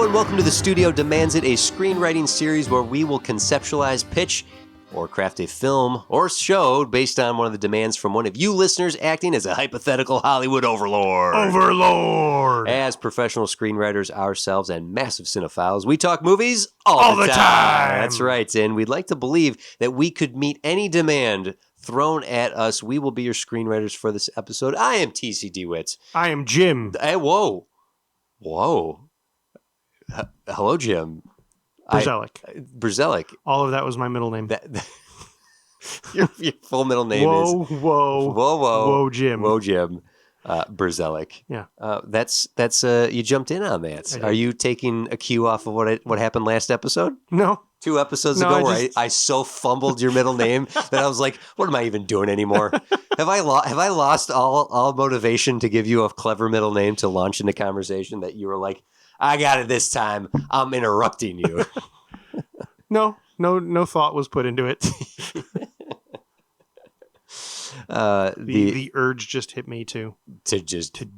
and welcome to The Studio Demands It, a screenwriting series where we will conceptualize, pitch, or craft a film or show based on one of the demands from one of you listeners acting as a hypothetical Hollywood overlord. Overlord! As professional screenwriters ourselves and massive cinephiles, we talk movies all the time. That's right, and we'd like to believe that we could meet any demand thrown at us. We will be your screenwriters for this episode. I am TC DeWitt. I am Jim. Hey, whoa. Hello, Jim. Brzelic. All of that was my middle name. Your full middle name is... Whoa, Jim. Whoa, Jim. Brzelic. Yeah. That's you jumped in on that. Are you taking a cue off of what happened last episode? No. 2 episodes ago where I so fumbled your middle name that I was like, what am I even doing anymore? Have I lost all motivation to give you a clever middle name to launch into conversation that you were like, I got it this time. I'm interrupting you. No thought was put into it. The urge just hit me to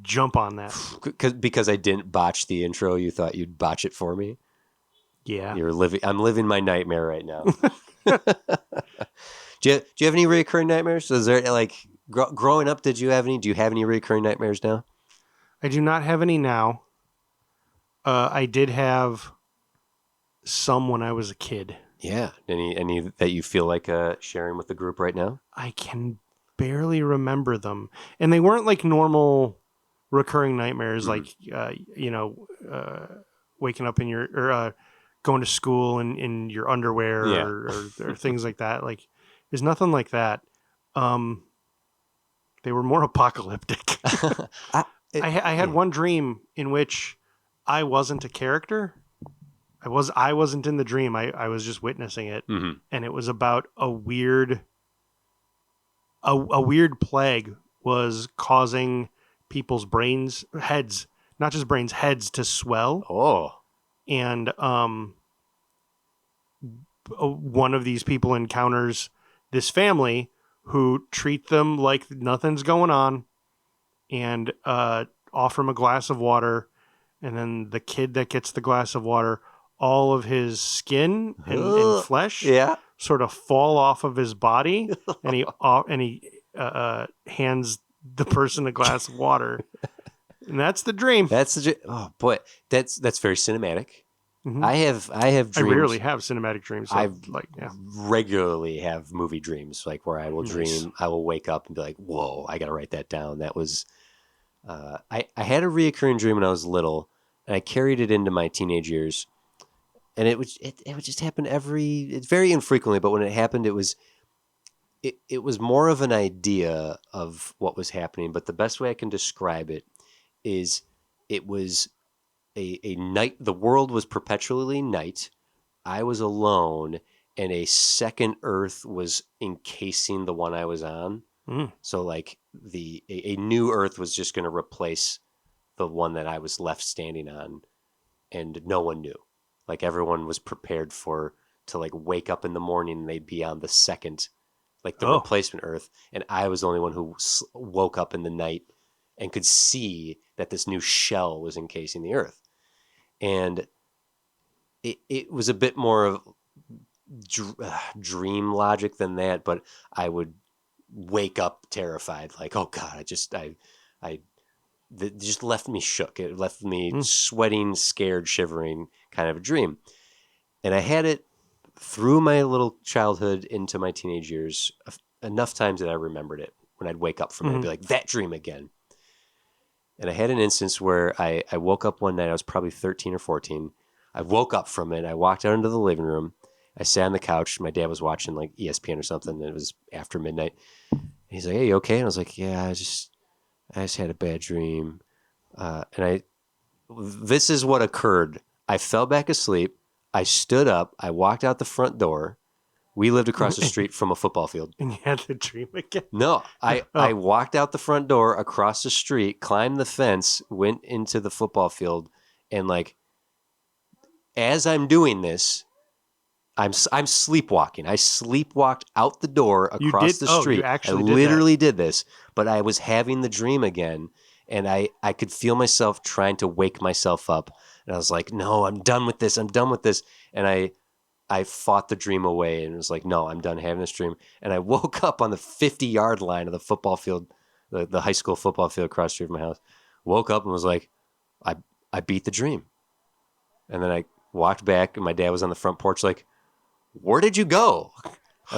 jump on that. Because I didn't botch the intro, you thought you'd botch it for me? Yeah. I'm living my nightmare right now. Do you have any recurring nightmares? Is there growing up, do you have any recurring nightmares now? I do not have any now. I did have some when I was a kid. Yeah. Any that you feel like sharing with the group right now? I can barely remember them. And they weren't like normal recurring nightmares, like, waking up or going to school in your underwear or things like that. Like, there's nothing like that. They were more apocalyptic. I had one dream in which I wasn't a character. I wasn't in the dream. I was just witnessing it. Mm-hmm. And it was about a weird plague was causing people's heads to swell. Oh. And one of these people encounters this family who treat them like nothing's going on and offer him a glass of water. And then the kid that gets the glass of water, all of his skin and flesh sort of fall off of his body, and he hands the person a glass of water. And that's the dream. Oh boy, that's very cinematic. Mm-hmm. I have dreams. I rarely have cinematic dreams. So I regularly have movie dreams, like where I will dream. I will wake up and be like, "Whoa, I got to write that down." That was. I had a reoccurring dream when I was little, and I carried it into my teenage years, and it would just happen very infrequently. But when it happened, it was more of an idea of what was happening. But the best way I can describe it is it was a night. The world was perpetually night. I was alone, and a second Earth was encasing the one I was on. Mm. So like a new Earth was just going to replace the one that I was left standing on, and no one knew. Like everyone was prepared to like wake up in the morning and they'd be on the second, like the replacement Earth, and I was the only one who woke up in the night and could see that this new shell was encasing the Earth, and it was a bit more of dream logic than that, but I would wake up terrified, like, oh God, it just left me shook. It left me sweating, scared, shivering, kind of a dream. And I had it through my little childhood into my teenage years enough times that I remembered it. When I'd wake up from it, I'd be like, that dream again. And I had an instance where I woke up one night, I was probably 13 or 14. I woke up from it. I walked out into the living room. I sat on the couch. My dad was watching like ESPN or something, and it was after midnight. And he's like, "Hey, you okay?" And I was like, "Yeah, I just had a bad dream." This is what occurred. I fell back asleep. I stood up. I walked out the front door. We lived across the street from a football field. And you had the dream again? No, I walked out the front door, across the street, climbed the fence, went into the football field, and like, as I'm doing this, I'm sleepwalking. I sleepwalked out the door across the street. You actually I literally did this, but I was having the dream again, And I could feel myself trying to wake myself up. And I was like, no, I'm done with this. I'm done with this. And I fought the dream away and was like, no, I'm done having this dream. And I woke up on the 50-yard line of the football field, the high school football field across the street from my house. Woke up and was like, I beat the dream. And then I walked back and my dad was on the front porch like, where did you go? I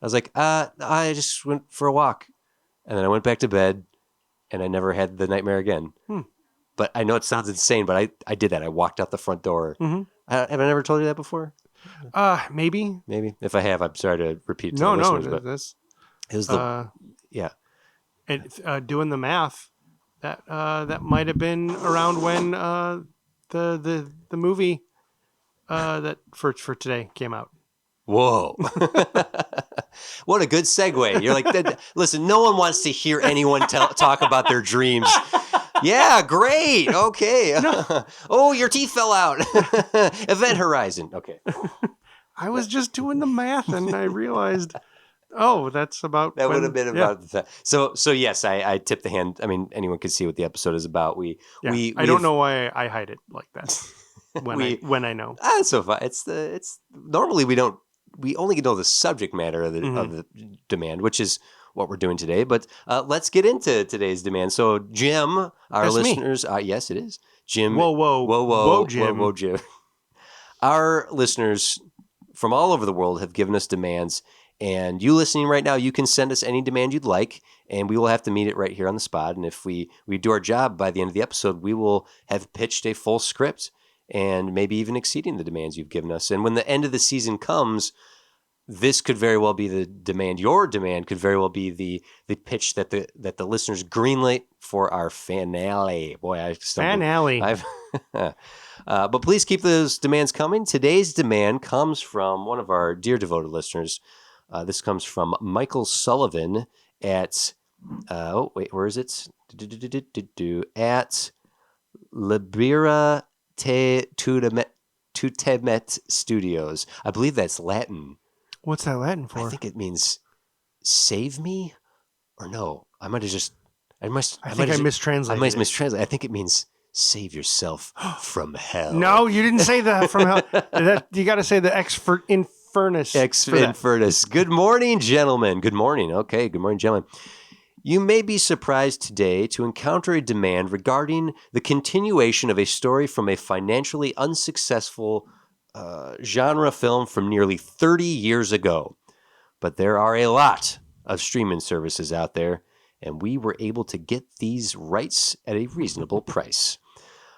was like, I just went for a walk. And then I went back to bed and I never had the nightmare again. But I know it sounds insane, but I did that. I walked out the front door. Mm-hmm. Have I never told you that before? Maybe. Maybe. If I have, I'm sorry to repeat to No, the listeners, but that's it was yeah. And doing the math, that might have been around when the movie that for today came out. Whoa. What a good segue. You're like, listen, no one wants to hear anyone talk about their dreams. Yeah, great. Okay. No. Oh, your teeth fell out. Event Horizon. Okay. I was just doing the math and I realized, oh, that's about that would have been about the time. So yes, I tipped the hand. I mean, anyone could see what the episode is about. I don't know why I hide it like that when I know. That's so fun. It's normally we only know the subject matter of the demand, which is what we're doing today. But let's get into today's demand. So Jim, our That's listeners, yes, it is Jim. Whoa, Jim. Our listeners from all over the world have given us demands, and you listening right now, you can send us any demand you'd like, and we will have to meet it right here on the spot. And if we do our job by the end of the episode, we will have pitched a full script and maybe even exceeding the demands you've given us. And when the end of the season comes, this could very well be the demand. Your demand could very well be the pitch that the listeners greenlight for our finale. Boy, I stumbled. Finale. But please keep those demands coming. Today's demand comes from one of our dear devoted listeners. This comes from Michael Sullivan at where is it? At Libera Te Tutemet Studios. I believe that's Latin. What's that Latin for? I think it means save me, or no. I mistranslated. I might mistranslate. I think it means save yourself from hell. No, you didn't say that from hell. You got to say the infernus. Infernus. Good morning, gentlemen. Good morning. Okay. Good morning, gentlemen. You may be surprised today to encounter a demand regarding the continuation of a story from a financially unsuccessful genre film from nearly 30 years ago. But there are a lot of streaming services out there, and we were able to get these rights at a reasonable price.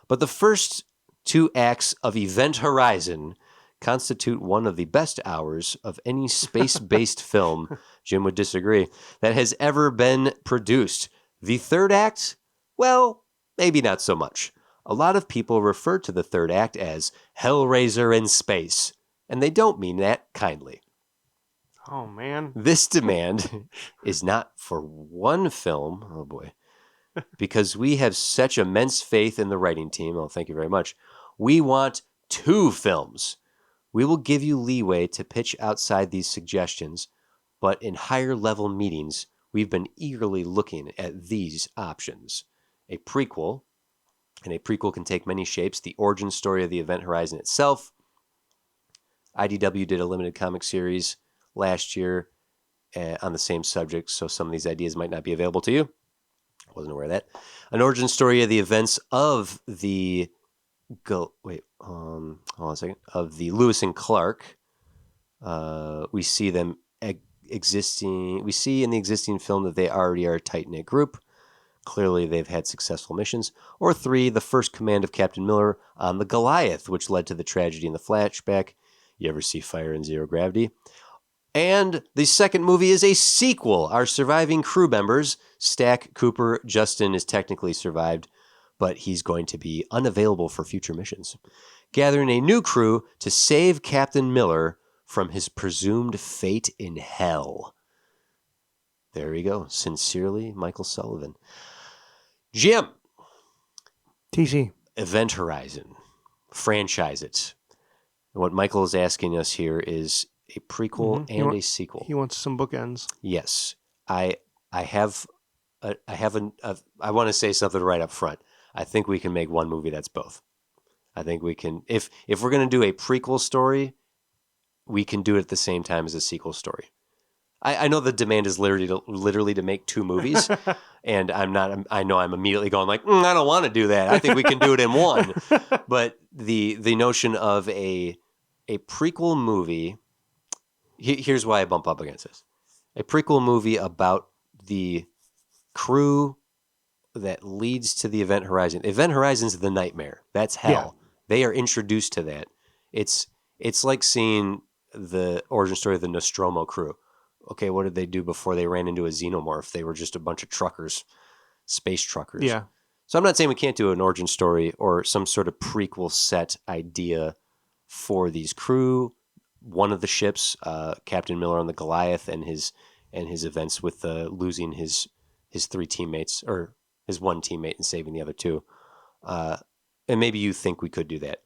But the first 2 acts of Event Horizon constitute one of the best hours of any space-based film, Jim would disagree, that has ever been produced. The third act? Well, maybe not so much. A lot of people refer to the third act as Hellraiser in space, and they don't mean that kindly. Oh, man. This demand is not for one film, oh boy, because we have such immense faith in the writing team. Oh, thank you very much. We want 2 films. We will give you leeway to pitch outside these suggestions, but in higher level meetings, we've been eagerly looking at these options. A prequel, and a prequel can take many shapes. The origin story of the Event Horizon itself. IDW did a limited comic series last year on the same subject, so some of these ideas might not be available to you. I wasn't aware of that. An origin story of the events of the hold on a second. Of the Lewis and Clark. We see them existing. We see in the existing film that they already are a tight-knit group. Clearly, they've had successful missions. Or 3, the first command of Captain Miller on the Goliath, which led to the tragedy in the flashback. You ever see Fire in Zero Gravity? And the second movie is a sequel. Our surviving crew members, Stack, Cooper, Justin is technically survived, but he's going to be unavailable for future missions. Gathering a new crew to save Captain Miller from his presumed fate in hell. There we go. Sincerely, Michael Sullivan. Jim. TC. Event Horizon. Franchise it. And what Michael is asking us here is a prequel and a sequel. He wants some bookends. Yes. I have I want to say something right up front. I think we can make one movie that's both. I think we can, if we're going to do a prequel story, we can do it at the same time as a sequel story. I know the demand is literally to make two movies, and I know I'm immediately going like, I don't want to do that. I think we can do it in one. But the notion of a prequel movie, here's why I bump up against this. A prequel movie about the crew that leads to the Event Horizon. Event Horizon's the nightmare. That's hell. Yeah. They are introduced to that. It's like seeing the origin story of the Nostromo crew. Okay, what did they do before they ran into a xenomorph? They were just a bunch of truckers, space truckers. Yeah. So I'm not saying we can't do an origin story or some sort of prequel set idea for these crew. One of the ships, Captain Miller on the Goliath, and his events with losing his three teammates, or his one teammate, and saving the other two. And maybe you think we could do that.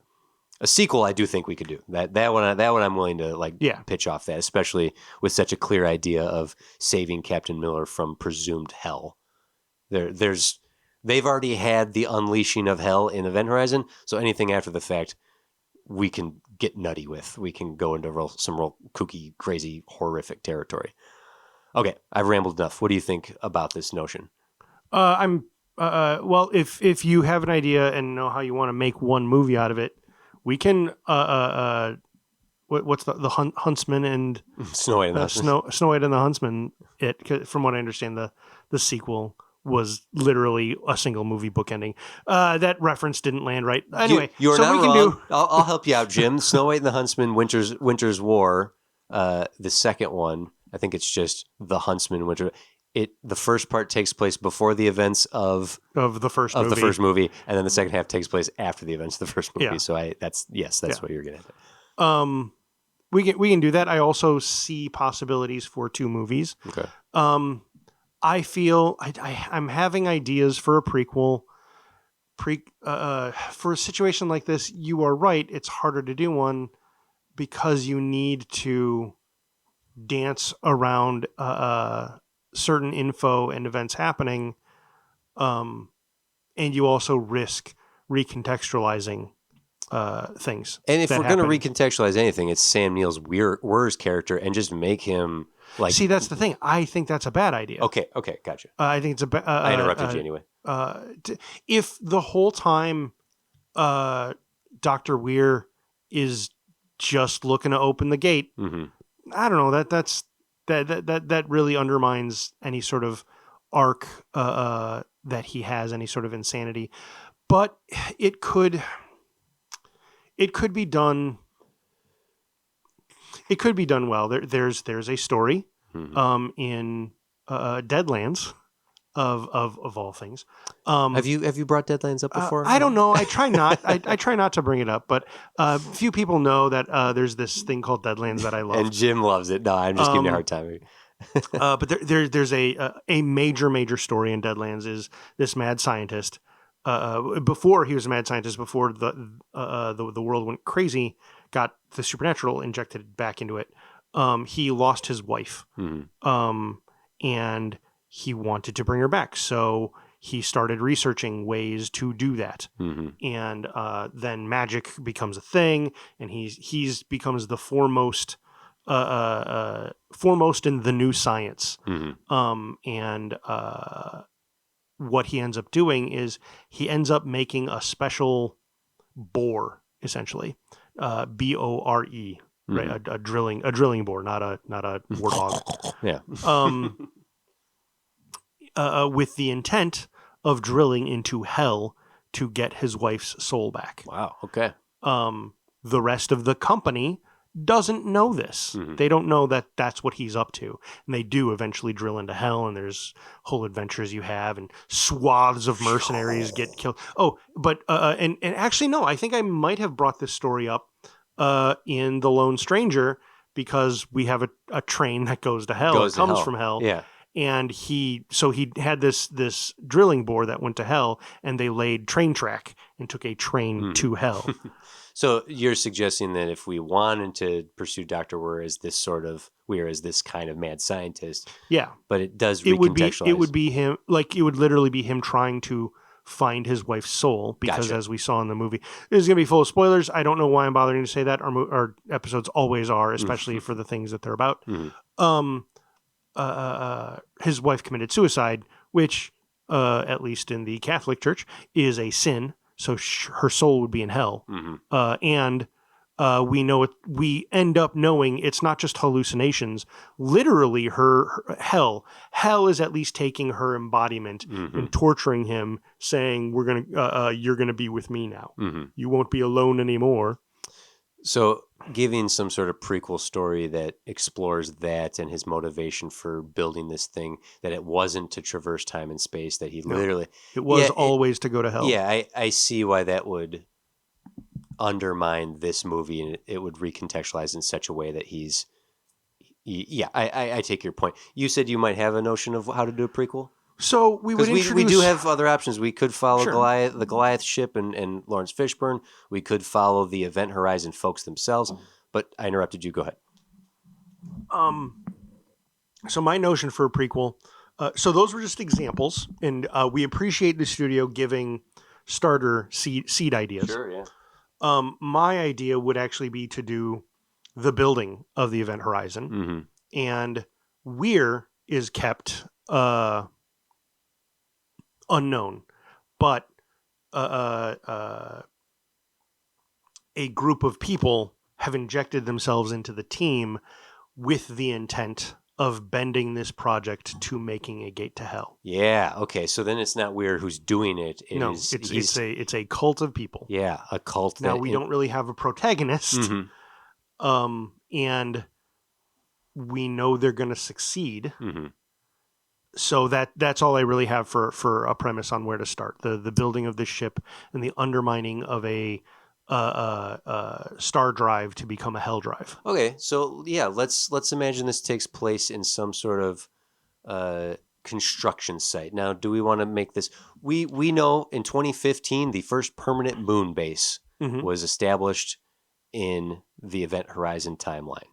A sequel, I do think we could do that one. I'm willing to pitch off that, especially with such a clear idea of saving Captain Miller from presumed hell. They've already had the unleashing of hell in Event Horizon, so anything after the fact, we can get nutty with. We can go into some real kooky, crazy, horrific territory. Okay, I've rambled enough. What do you think about this notion? Well, if you have an idea and know how you want to make one movie out of it, we can what's the Huntsman and Snow White and the Huntsman. Snow White and the Huntsman. From what I understand, the sequel was literally a single movie bookending. That reference didn't land right. Anyway, you're so not wrong. I'll help you out, Jim. Snow White and the Huntsman, Winter's War. The second one, I think it's just the Huntsman Winter. The first part takes place before the events of the first movie, and then the second half takes place after the events of the first movie. Yeah. So that's what you're getting at. We can do that. I also see possibilities for two movies. Okay. I feel I'm having ideas for a prequel. For a situation like this, you are right. It's harder to do one because you need to dance around certain info and events happening, and you also risk recontextualizing things. And if we're going to recontextualize anything, it's Sam Neill's Weir's character, and just make him like. See, that's the thing. I think that's a bad idea. Okay, gotcha. I think it's a. I interrupted you anyway. If the whole time, Dr. Weir is just looking to open the gate, mm-hmm. I don't know. That really undermines any sort of arc that he has, any sort of insanity. But it could be done. It could be done well. There's a story mm-hmm. In Deadlands of all things. Have you brought Deadlands up before? I don't know. I try not. I try not to bring it up, but few people know that there's this thing called Deadlands that I love. And Jim loves it. No, I'm just giving you a hard time. But there's a major story in Deadlands. Is this mad scientist? Before he was a mad scientist, before the world went crazy, got the supernatural injected back into it. He lost his wife, mm-hmm. And he wanted to bring her back. So he started researching ways to do that. Mm-hmm. And then magic becomes a thing, and he's becomes the foremost in the new science. Mm-hmm. And what he ends up doing is he ends up making a special bore, essentially, BORE. Mm-hmm. Right, a drilling bore, not a warthog. Yeah. With the intent of drilling into hell to get his wife's soul back. Wow. Okay. The rest of the company doesn't know this. Mm-hmm. They don't know that that's what he's up to. And they do eventually drill into hell, and there's whole adventures you have, and swaths of mercenaries get killed. Oh, but and actually, no, I think I might have brought this story up in The Lone Stranger, because we have a train that goes to hell. It comes from hell. Yeah. And he had this drilling bore that went to hell, and they laid train track and took a train to hell. So you're suggesting that if we wanted to pursue Dr. Weir as this kind of mad scientist, Yeah, but it does it would recontextualize. be him. Like it would literally be him trying to find his wife's soul, because Gotcha. as we saw in the movie, this is going to be full of spoilers. I don't know why I'm bothering to say that. Our episodes always are, especially for the things that they're about. Mhm. His wife committed suicide, which, at least in the Catholic Church, is a sin. So her soul would be in hell. Mhm. And we know it. We end up knowing it's not just hallucinations. Literally, her hell is at least taking her embodiment Mhm. and torturing him, saying, you're gonna be with me now. Mhm. You won't be alone anymore." So giving some sort of prequel story that explores that and his motivation for building this thing, that it wasn't to traverse time and space, that he No. literally, It was Yeah, always to go to hell. yeah, I see why that would undermine this movie, and it would recontextualize in such a way that I take your point. You said you might have a notion of how to do a prequel? So we would Because introduce. we do have other options. We could follow Sure. the Goliath ship and Lawrence Fishburne. We could follow the Event Horizon folks themselves. But I interrupted you. Go ahead. So my notion for a prequel. So those were just examples, and we appreciate the studio giving starter seed ideas. Sure, yeah. My idea would actually be to do the building of the Event Horizon, Mm-hmm. and Weir is kept unknown, but a group of people have injected themselves into the team with the intent of bending this project to making a gate to hell. Yeah. Okay. So then it's not Weir who's doing it. It's a cult of people. Yeah, a cult. Now we don't really have a protagonist, Mm-hmm. And we know they're going to succeed. Mm-hmm. So that's all I really have for a premise on where to start. The building of this ship and the undermining of a star drive to become a hell drive. Okay. So yeah, let's imagine this takes place in some sort of construction site. Now, do we want to make this? We know in 2015 the first permanent moon base Mhm. was established in the Event Horizon timeline.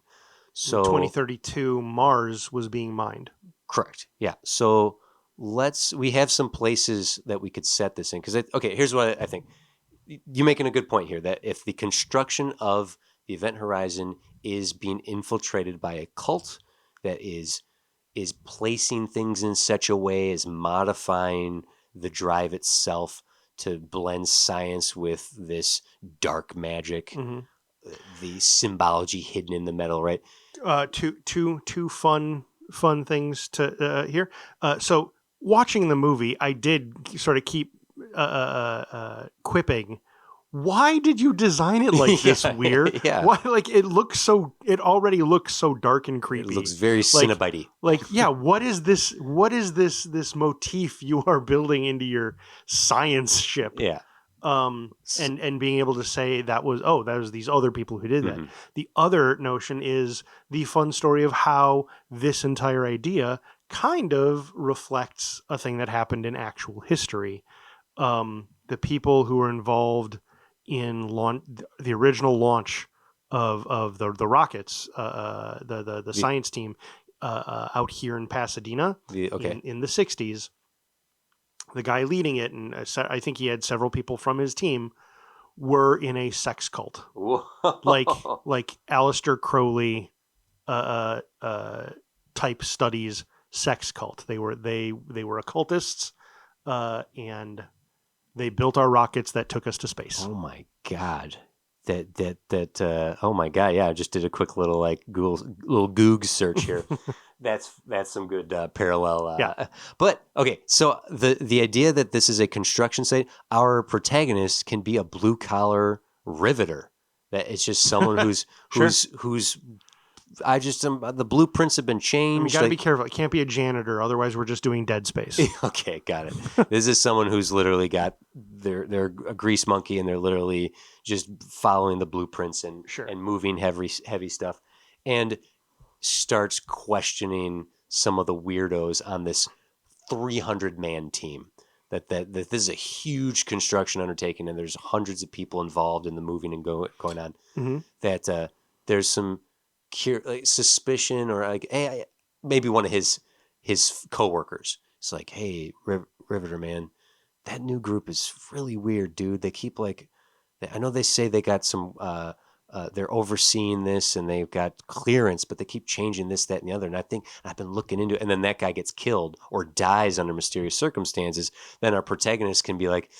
So In 2032, Mars was being mined. correct. Yeah. So we have some places that we could set this in. Because here's what I think. You're making a good point here, that if the construction of the Event Horizon is being infiltrated by a cult that is placing things in such a way as modifying the drive itself to blend science with this dark magic, Mm-hmm. the symbology hidden in the metal, right? Two fun things to hear. So watching the movie, I did sort of keep quipping. Why did you design it like this, Weir? Yeah. Why? Like it already looks so dark and creepy. It looks very Cenobite-y. Yeah. What is this? What is this motif you are building into your science ship? Yeah. And being able to say that was these other people who did that. Mhm. The other notion is the fun story of how this entire idea kind of reflects a thing that happened in actual history. The people who were involved in the original launch of the rockets, the science team out here in Pasadena in the 60s. The guy leading it, and I think he had several people from his team, were in a sex cult, like Aleister Crowley type studies sex cult. They were occultists, and they built our rockets that took us to space. Oh my God. Oh my God. Yeah. I just did a quick little Goog search here. That's some good parallel. Yeah. But okay. So the idea that this is a construction site, our protagonist can be a blue collar riveter. That it's just someone who's Sure. who's the blueprints have been changed. You got to be careful. It can't be a janitor. Otherwise, we're just doing Dead Space. Okay, got it. This is someone who's literally got they're a grease monkey, and they're literally just following the blueprints and moving heavy stuff, and starts questioning some of the weirdos on this 300-man team that this is a huge construction undertaking, and there's hundreds of people involved in the moving and going on. Mm-hmm. That there's some suspicion, or like, hey, maybe one of his coworkers. It's like, hey, Riveter man, that new group is really weird, dude. They keep like, I know they say they got some. They're overseeing this and they've got clearance, but they keep changing this, that, and the other. And I think I've been looking into it. And then that guy gets killed or dies under mysterious circumstances. Then our protagonist can be like,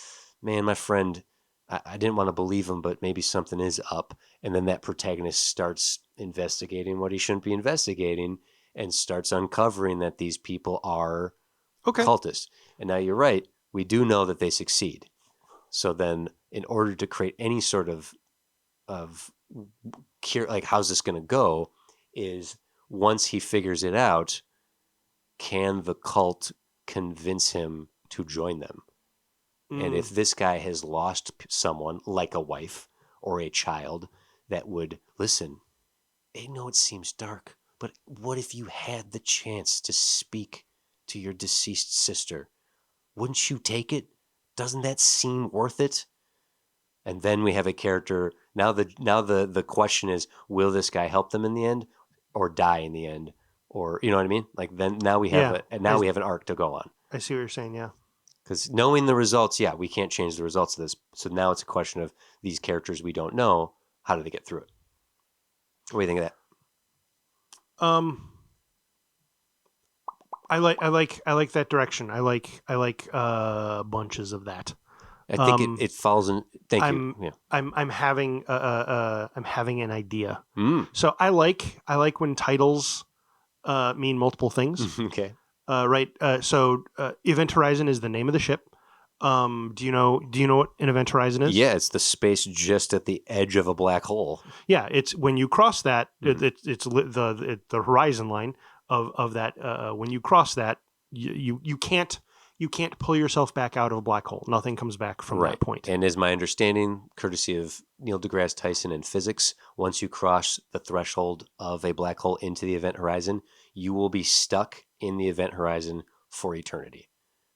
man, my friend, I didn't want to believe him, but maybe something is up. And then that protagonist starts investigating what he shouldn't be investigating and starts uncovering that these people are cultists. And now you're right. We do know that they succeed. So then in order to create any sort of like, how's this going to go, is once he figures it out, can the cult convince him to join them? And if this guy has lost someone like a wife or a child that would listen, I know it seems dark, but what if you had the chance to speak to your deceased sister? Wouldn't you take it? Doesn't that seem worth it? And then we have a character. Now the question is, will this guy help them in the end, or die in the end, or you know what I mean? Like, then now we have we have an arc to go on. I see what you're saying. Yeah. Because knowing the results, we can't change the results of this. So now it's a question of these characters we don't know. How do they get through it? What do you think of that? I like that direction. I like bunches of that. I think it falls in. Thank you. Yeah. I'm having an idea. So I like when titles mean multiple things. Okay. Right. So Event Horizon is the name of the ship. Do you know what an Event Horizon is? Yeah, it's the space just at the edge of a black hole. Yeah, it's when you cross that, it's the horizon line of that. When you cross that, you can't pull yourself back out of a black hole. Nothing comes back from that point. And as my understanding, courtesy of Neil deGrasse Tyson in physics, once you cross the threshold of a black hole into the event horizon, you will be stuck in the event horizon for eternity.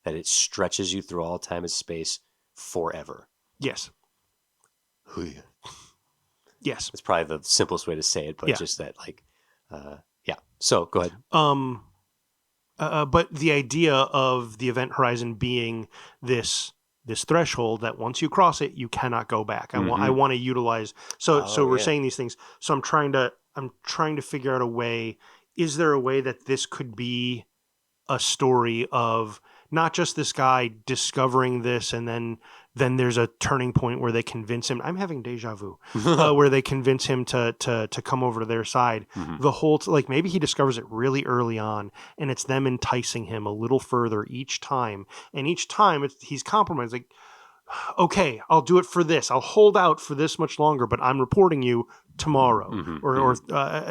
That it stretches you through all time and space forever. Yes. Yes. It's probably the simplest way to say it, but just that, like, So go ahead. But the idea of the event horizon being this threshold that once you cross it, you cannot go back. I want to utilize. So we're saying these things. So I'm trying to figure out a way. Is there a way that this could be a story of not just this guy discovering this and then there's a turning point where they convince him. I'm having deja vu, where they convince him to come over to their side. The whole like maybe he discovers it really early on, and it's them enticing him a little further each time. And each time he's compromised. Like, okay, I'll do it for this. I'll hold out for this much longer, but I'm reporting you tomorrow, or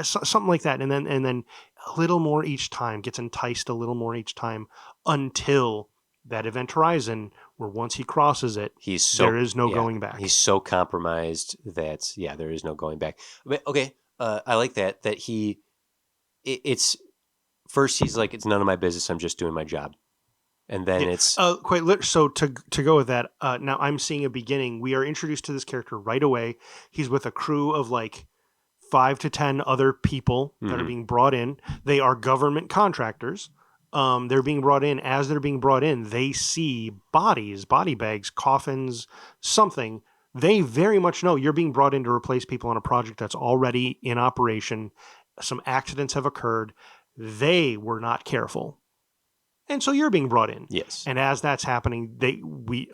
something like that. And then a little more each time, gets enticed a little more each time until that event horizon where once he crosses it, there is no going back. He's so compromised that, there is no going back. But, okay, I like that it's first he's like, it's none of my business, I'm just doing my job. And then it's... So to go with that, now I'm seeing a beginning. We are introduced to this character right away. He's with a crew of like 5 to 10 other people that are being brought in. They are government contractors. They're being brought in. As they're being brought in, they see bodies, body bags, coffins, something. They very much know you're being brought in to replace people on a project that's already in operation. Some accidents have occurred. They were not careful. And so you're being brought in. Yes. And as that's happening, we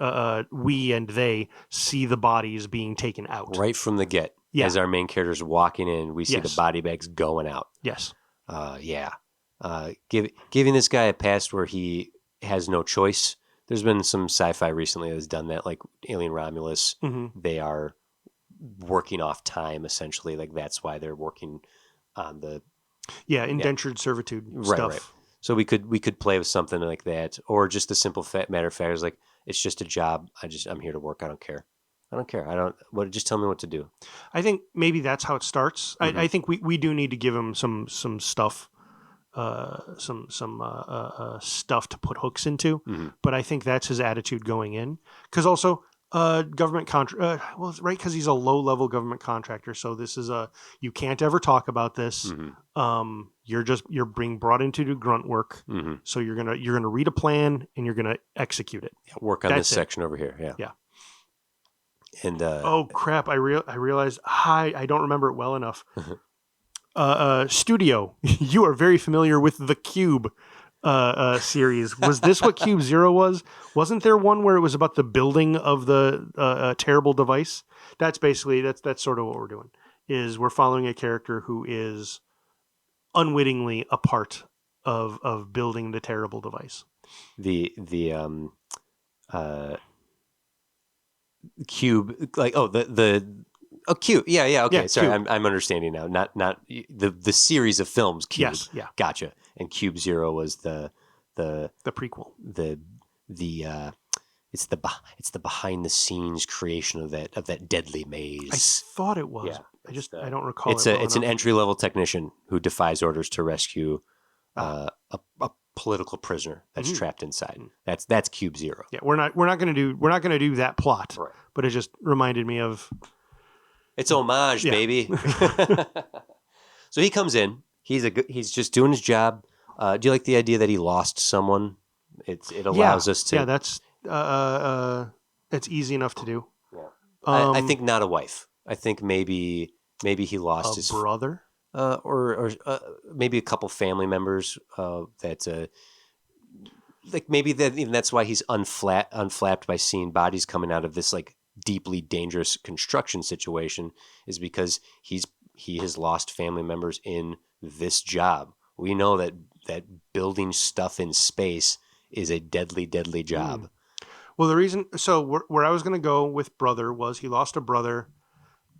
and they see the bodies being taken out. Right from the get. Yeah. As our main character's walking in, we see the body bags going out. Yes. Giving this guy a past where he has no choice. There's been some sci-fi recently that's done that, like Alien Romulus. They are working off time, essentially. Like, that's why they're working on the... indentured servitude stuff. Right. So we could play with something like that, or just the simple matter of fact is like, it's just a job. I'm here to work. I don't care. Just tell me what to do. I think maybe that's how it starts. I think we do need to give him some stuff stuff to put hooks into. Mm-hmm. But I think that's his attitude going in. Because also, government well, it's right, because he's a low-level government contractor. So this is you can't ever talk about this. Mm-hmm. You're being brought in to do grunt work. Mm-hmm. So you're gonna read a plan and you're gonna execute it. Yeah, work on That's this it. section over here. Yeah. Yeah. And Oh crap! I realized I don't remember it well enough. Studio, you are very familiar with the Cube series. Was this what Cube Zero was? Wasn't there one where it was about the building of the terrible device? That's basically that's sort of what we're doing. Is we're following a character who is unwittingly a part of building the terrible device. the cube, like cube. Yeah. Okay. Yeah, Sorry, Cube. I'm understanding now. Not the series of films. Cube. Yes, yeah, Gotcha. And Cube Zero was the prequel. it's the behind the scenes creation of that deadly maze. I thought it was. Yeah, I don't recall. It's an entry level technician who defies orders to rescue a political prisoner that's trapped inside. That's Cube Zero. Yeah, we're not gonna do that plot. Right. But it just reminded me of. It's homage, baby. So he comes in. He's just doing his job. Do you like the idea that he lost someone? It allows us to. Yeah, that's it's easy enough to do. Yeah. I think not a wife. I think maybe he lost his brother, or maybe a couple family members. Like maybe that's why he's unflapped by seeing bodies coming out of this like deeply dangerous construction situation, is because he has lost family members in this job. We know that building stuff in space is a deadly job. Well, the reason, so where I was going to go with brother was he lost a brother,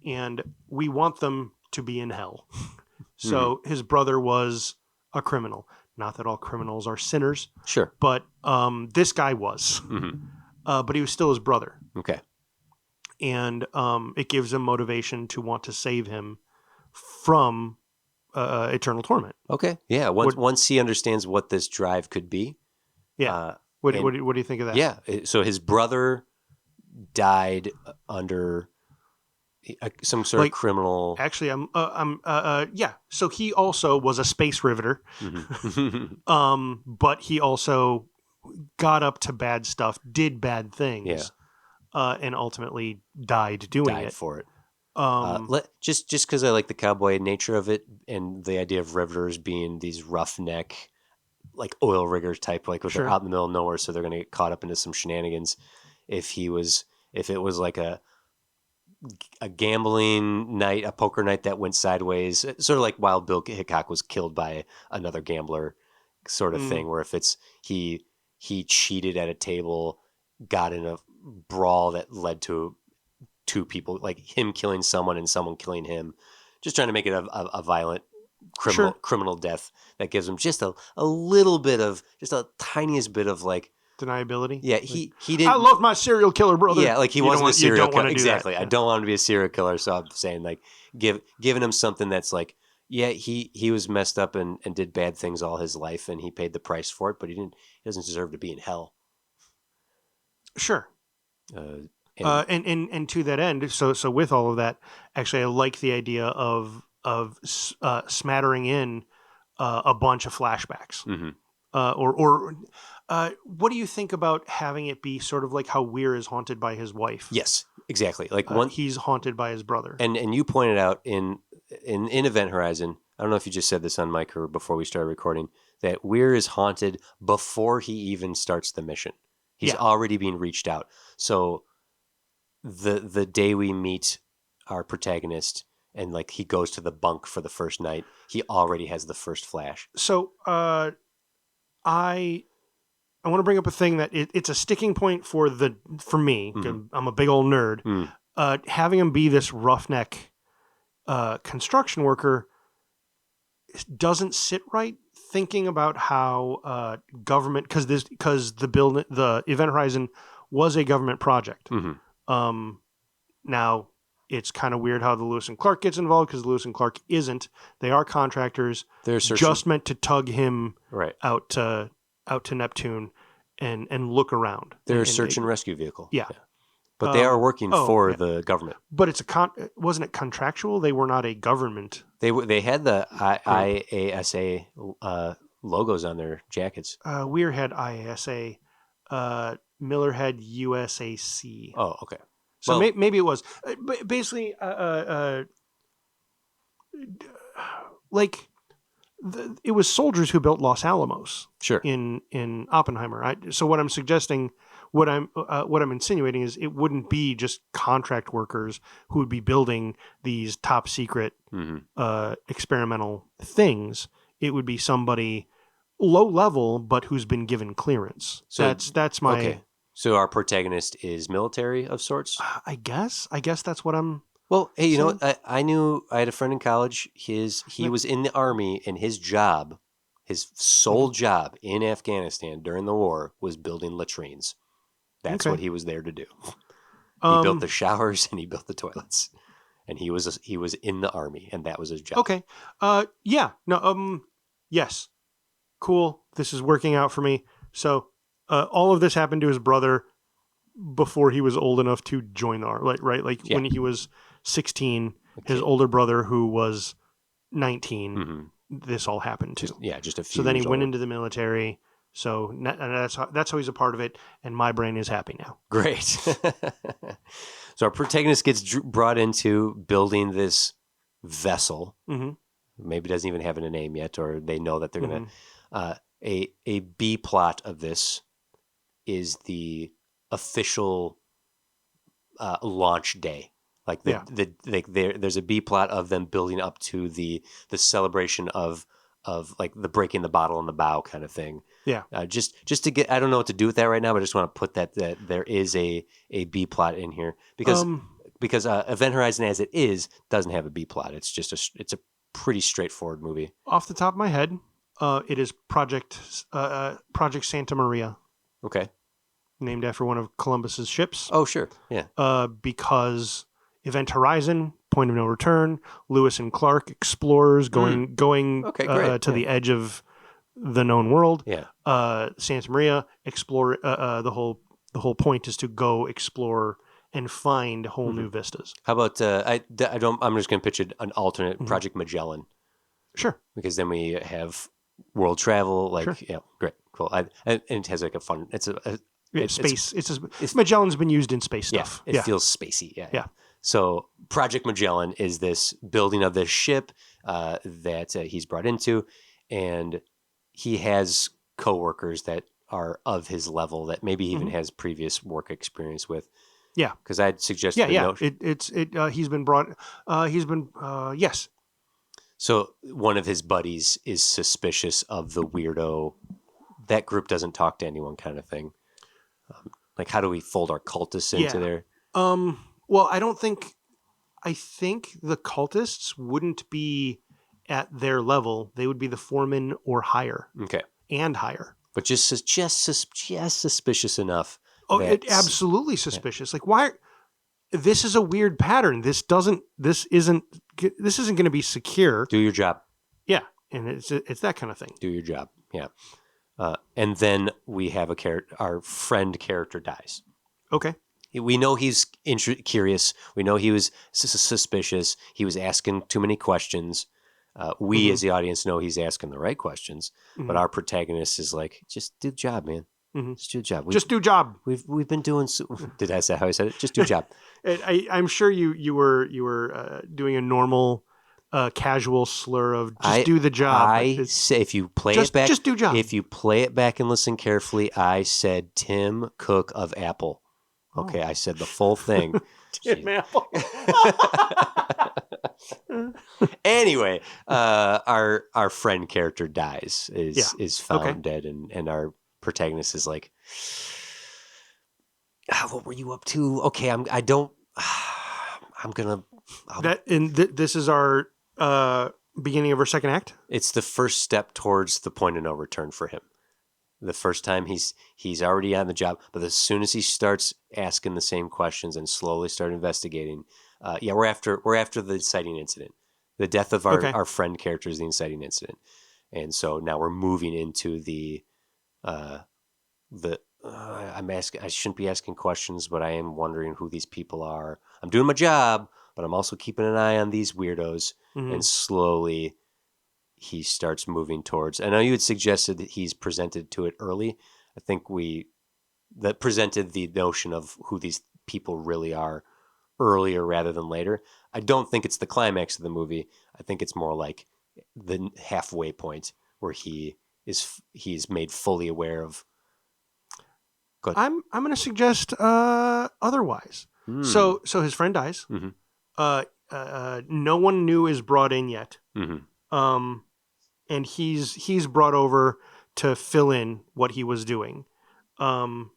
and we want them to be in hell. So his brother was a criminal. Not that all criminals are sinners. Sure. But this guy was. But he was still his brother. Okay. And it gives him motivation to want to save him from eternal torment. Okay. Yeah. Once he understands what this drive could be. Yeah. What do you think of that? Yeah. So his brother died under some sort of criminal. Actually, yeah. So he also was a space riveter. But he also got up to bad stuff, did bad things, and ultimately died doing it. For it. Just because I like the cowboy nature of it, and the idea of riveters being these roughneck, like oil riggers type, like they're out in the middle of nowhere, so they're going to get caught up into some shenanigans. If it was like a gambling night, a poker night that went sideways, sort of like Wild Bill Hickok was killed by another gambler, sort of thing, where if it's he cheated at a table, got in a brawl that led to two people, like him killing someone and someone killing him, just trying to make it a violent criminal death that gives him just a little bit of, just a tiniest bit of like deniability. Yeah, he didn't. I love my serial killer brother. Yeah, like he wasn't a serial killer. Exactly. I don't want him to be a serial killer. So I'm saying like giving him something that's like, yeah, he was messed up and did bad things all his life, and he paid the price for it, but he doesn't deserve to be in hell. Sure. And to that end, so with all of that, actually, I like the idea of smattering in a bunch of flashbacks. What do you think about having it be sort of like how Weir is haunted by his wife? Yes, exactly. Like he's haunted by his brother. And you pointed out in Event Horizon, I don't know if you just said this on mic or before we started recording, that Weir is haunted before he even starts the mission. He's already being reached out. So the day we meet our protagonist and like he goes to the bunk for the first night, he already has the first flash. So I want to bring up a thing that it's a sticking point for me. I'm a big old nerd. Having him be this roughneck construction worker doesn't sit right. Thinking about how government, because the Event Horizon was a government project. Now It's kind of weird how the Lewis and Clark gets involved because Lewis and Clark isn't. They are contractors, They're searching. just meant to tug him Right. out to Neptune and look around. They're a And- search and rescue vehicle. Yeah. But they are working for yeah. the government. But it's wasn't it contractual? They were not a government. They had the IASA logos on their jackets. Weir had IASA. Miller had USAC. Oh, okay. So Well- maybe it was. Basically, like it was soldiers who built Los Alamos Sure. in Oppenheimer. So what I'm suggesting, what I'm insinuating is it wouldn't be just contract workers who would be building these top secret experimental things. It would be somebody low level, but who's been given clearance. So- that's my. Okay. So our protagonist is military of sorts? I guess that's what I'm. Well, hey, you know So- what? I had a friend in college. He was in the army, and his sole job in Afghanistan during the war was building latrines. That's Okay. what he was there to do. He Um, built the showers and he built the toilets, and he was in the army, and that was his job. Okay. Yeah. No. Yes. Cool. This is working out for me. So, all of this happened to his brother before he was old enough to join the army. Right. Like Yeah. when he was 16, his Okay. older brother who was 19. Mhm. This all happened to. Just a few. So then he years went older. into the military. So and that's how he's a part of it. And my brain is happy now. Great. So our protagonist gets brought into building this vessel. Mm-hmm. Maybe doesn't even have a name yet, or they know that they're Mm-hmm. gonna. A B plot of this is the official launch day. Like there's a B plot of them building up to the celebration of like the breaking the bottle in the bow kind of thing. Yeah. Just to get, I don't know what to do with that right now, but I just want to put that there is a B plot in here because Event Horizon as it is doesn't have a B plot. It's just it's a pretty straightforward movie. Off the top of my head, it is Project Santa Maria, Okay. named after one of Columbus's ships. Oh, sure. Yeah. Because Event Horizon, Point of No Return, Lewis and Clark, explorers going Okay, great. to the edge of the known world. Yeah. Santa Maria, explore. The whole point is to go explore and find whole new vistas. How about I don't. I'm just going to pitch an alternate Project Magellan, Sure. because then we have world travel. Like, Sure. yeah, great, cool. And it has like a fun. It's Space. It's Magellan's been used in space stuff. Yeah, it feels spacey. Yeah. Yeah. So Project Magellan is this building of this ship that he's brought into, and he has coworkers that are of his level that maybe he even has previous work experience with. Yeah. Because I'd suggest He's been brought. Yes. So one of his buddies is suspicious of the weirdo. That group doesn't talk to anyone, kind of thing. Like, how do we fold our cultists into there? Well, I think the cultists wouldn't be at their level. They would be the foreman or higher Okay, and higher. but just suspicious enough. Oh, that's- absolutely suspicious. Like, why? This is a weird pattern. This isn't going to be secure. Do your job. Yeah, and it's that kind of thing. Do your job. Yeah. And then we have our friend character dies. Okay. We know he's curious. We know he was suspicious. He was asking too many questions. We, as the audience, know he's asking the right questions. But our protagonist is like, just do the job, man. Just do the job. Just do job. We've been doing. Did I say how I said it? Just do the job. I'm sure you were doing a normal casual slur of just do the job. I say if you play it back, just do job. If you play it back and listen carefully, I said Tim Cook of Apple. Okay, I said the full thing. Tim Apple. Anyway, our friend character dies, is found dead, and our protagonist is like, what were you up to? Okay, This is our beginning of our second act. It's the first step towards the point of no return for him. The first time he's already on the job, but as soon as he starts asking the same questions and slowly start investigating, Yeah, we're after the inciting incident. The death of Okay. our friend character is the inciting incident, and so now we're moving into uh, I'm asking. I shouldn't be asking questions, but I am wondering who these people are. I'm doing my job, but I'm also keeping an eye on these weirdos. Mhm. And slowly, he starts moving towards. I know you had suggested that he's presented to it early. I think that presented the notion of who these people really are earlier rather than later. I don't think it's the climax of the movie. I think it's more like the halfway point where he's made fully aware of. Good. I'm going to suggest otherwise. Hmm. So his friend dies. Mm-hmm. No one new is brought in yet. Mm-hmm. And he's brought over to fill in what he was doing. Um,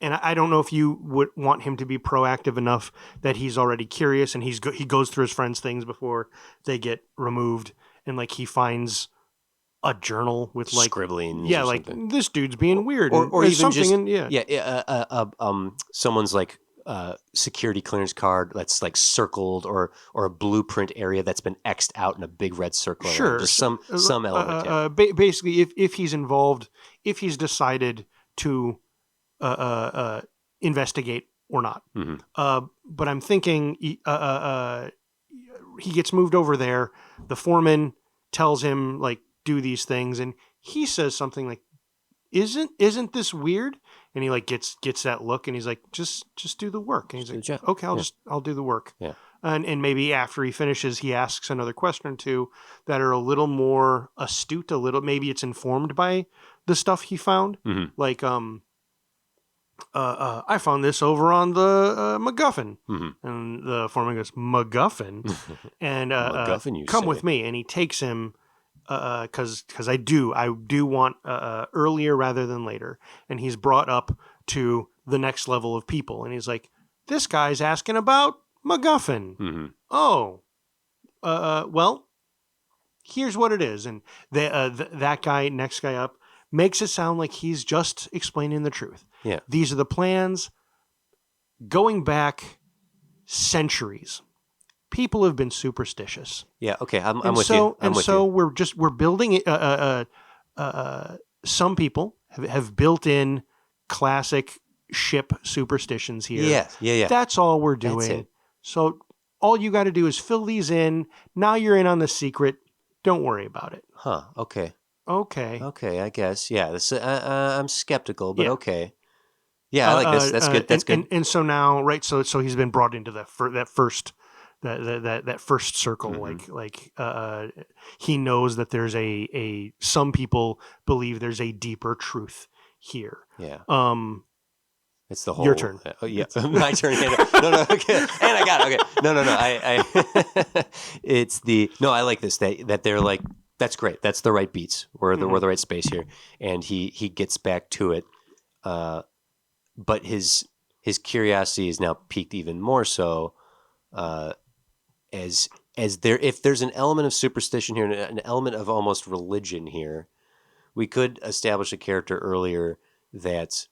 and I don't know if you would want him to be proactive enough that he's already curious and he goes through his friends' things before they get removed, and like he finds a journal with like Scribblings or like something, this dude's being weird and or there's even something just in someone's like security clearance card that's like circled, or a blueprint area that's been X'd out in a big red circle around. sure. Just some element. Basically, if he's involved, if he's decided to investigate or not. Mm-hmm. But I'm thinking he gets moved over there. The foreman tells him like do these things, and he says something like, "Isn't this weird?" And he like gets that look, and he's like, "Just do the work." And he's like, "Okay, I'll do the work." Yeah. And maybe after he finishes, he asks another question or two that are a little more astute. Maybe it's informed by the stuff he found. Mm-hmm. Like I found this over on the MacGuffin. Mm-hmm. And the foreman goes, MacGuffin? And MacGuffin, you come say. with me. And he takes him because I do want earlier rather than later. And he's brought up to the next level of people. And he's like, this guy's asking about MacGuffin. Mm-hmm. Oh, well, here's what it is. And that guy, next guy up, makes it sound like he's just explaining the truth. Yeah. These are the plans. Going back centuries, people have been superstitious. Yeah. Okay. I'm with you. We're building it. Some people have built in classic ship superstitions here. Yeah. Yeah. Yeah. That's all we're That's doing. it. So all you got to do is fill these in. Now you're in on the secret. Don't worry about it. Huh. Okay. Okay. Okay. I guess. Yeah. This. I'm skeptical, but Yeah. okay. Yeah, I like this. That's good. That's good. And so now, right? So he's been brought into that first circle. Mm-hmm. Like he knows that there's a some people believe there's a deeper truth here. Yeah. It's the whole. Your turn. Oh yeah, my turn. No. Okay, and I got it. Okay. No. I it's the no. I like this. That they're like. That's great. That's the right beats. We're the right space here, and he gets back to it. But his curiosity is now piqued even more so, as if there's an element of superstition here, an element of almost religion here, we could establish a character earlier that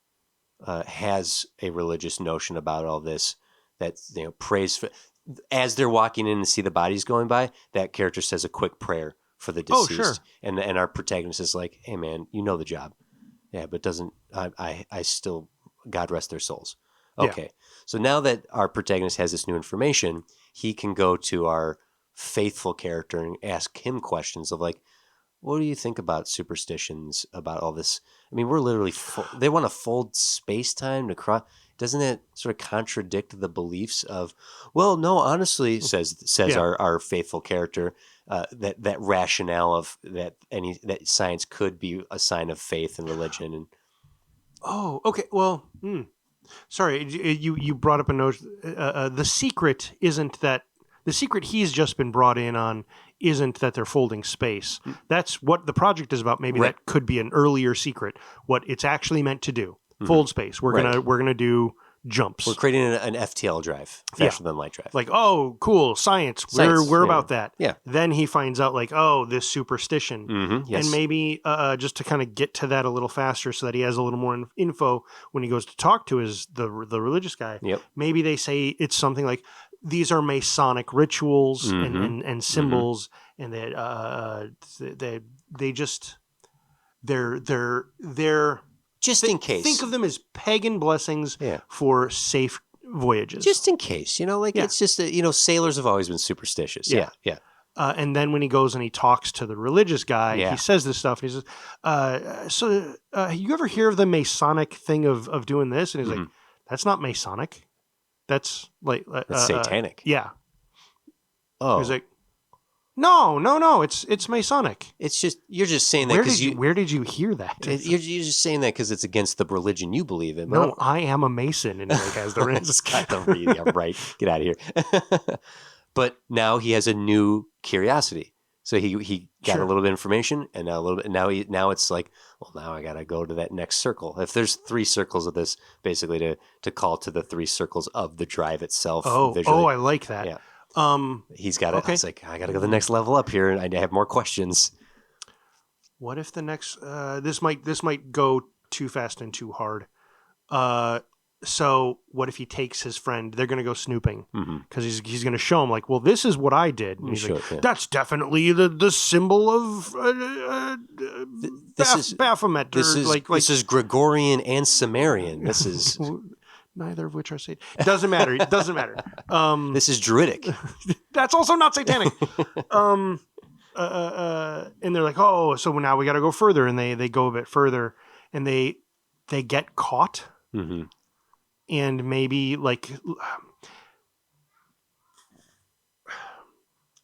has a religious notion about all this, that prays for, as they're walking in to see the bodies going by, that character says a quick prayer for the deceased. Oh, sure. And our protagonist is like, hey man, you know the job. Yeah, but I still, God rest their souls. Okay. Yeah. So now that our protagonist has this new information, he can go to our faithful character and ask him questions of like, what do you think about superstitions, about all this? I mean, we're literally, they want to fold space-time to cross. Doesn't it sort of contradict the beliefs of, well, no, honestly, says yeah. our faithful character, that rationale of that science could be a sign of faith and religion. And oh, okay. Well, sorry, you brought up a notion. The secret isn't that the secret he's just been brought in on isn't that they're folding space. That's what the project is about. Maybe right. That could be an earlier secret. What it's actually meant to do, fold space. We're gonna do jumps. We're creating an FTL drive, faster than light drive. Like, oh, cool, science. We're about that. Yeah. Then he finds out like, oh, this superstition. Mm-hmm. Yes. And maybe just to kind of get to that a little faster so that he has a little more info when he goes to talk to the religious guy. Yep. Maybe they say it's something like, these are Masonic rituals Mhm. and symbols, and that they just they're Just in case. think of them as pagan blessings Yeah. for safe voyages. Just in case, like Yeah. it's just sailors have always been superstitious. Yeah. Yeah. And then when he goes and he talks to the religious guy, Yeah. he says this stuff. And he says, "So you ever hear of the Masonic thing of doing this?" And he's like, Mhm. "That's not Masonic. That's like That's satanic. yeah." Oh, He's like, "No, it's Masonic." it's just you're just saying that because Where did you hear that? you're just saying that because it's against the religion you believe in. No, I am a Mason, and he like has the rings. It's got the read. Yeah, right. Get out of here. But now he has a new curiosity. So he got Sure. a little bit of information, and now a little bit. Now it's like, well, now I gotta go to that next circle. If there's 3 circles of this, basically to call to the 3 circles of the drive itself. Visually. I like that. Yeah. Um, He's got it. Okay. It's like I gotta go the next level up here, and I have more questions. what if the next this might go too fast and too hard? So what if he takes his friend? They're going to go snooping Mm-hmm. because he's going to show him like, well, this is what I did. And he's like, Yeah. that's definitely the symbol of This is Baphomet. this is this is Gregorian and Sumerian. This is neither of which are Satan. Doesn't matter. It doesn't matter. this is Druidic. That's also not satanic. And they're like, oh, so now we got to go further, and they go a bit further, and they get caught. Mm-hmm. And maybe like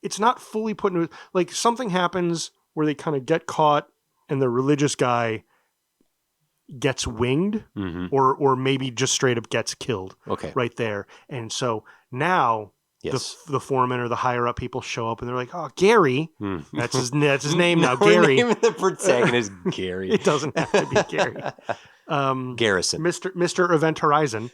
it's not fully put into like something happens where they kind of get caught and the religious guy gets winged Mm-hmm. or maybe just straight up gets killed Okay. right there. And so now Yes. the foreman or the higher up people show up and they're like, oh, Gary, Mm. that's his name now, We're Gary. naming the protagonist Gary. It doesn't have to be Gary. Garrison. Mr. Event Horizon.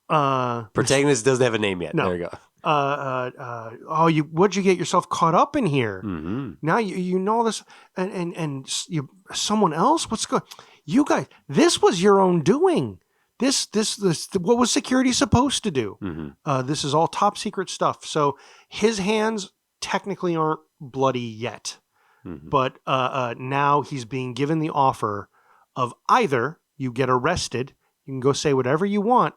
Protagonist doesn't have a name yet. No. There you go. What'd you get yourself caught up in here? Mm-hmm. Now you know this, and you someone else. What's going? You guys, this was your own doing. This what was security supposed to do? Mm-hmm. This is all top secret stuff. So his hands technically aren't bloody yet, Mm-hmm. but now he's being given the offer of either you get arrested, you can go say whatever you want,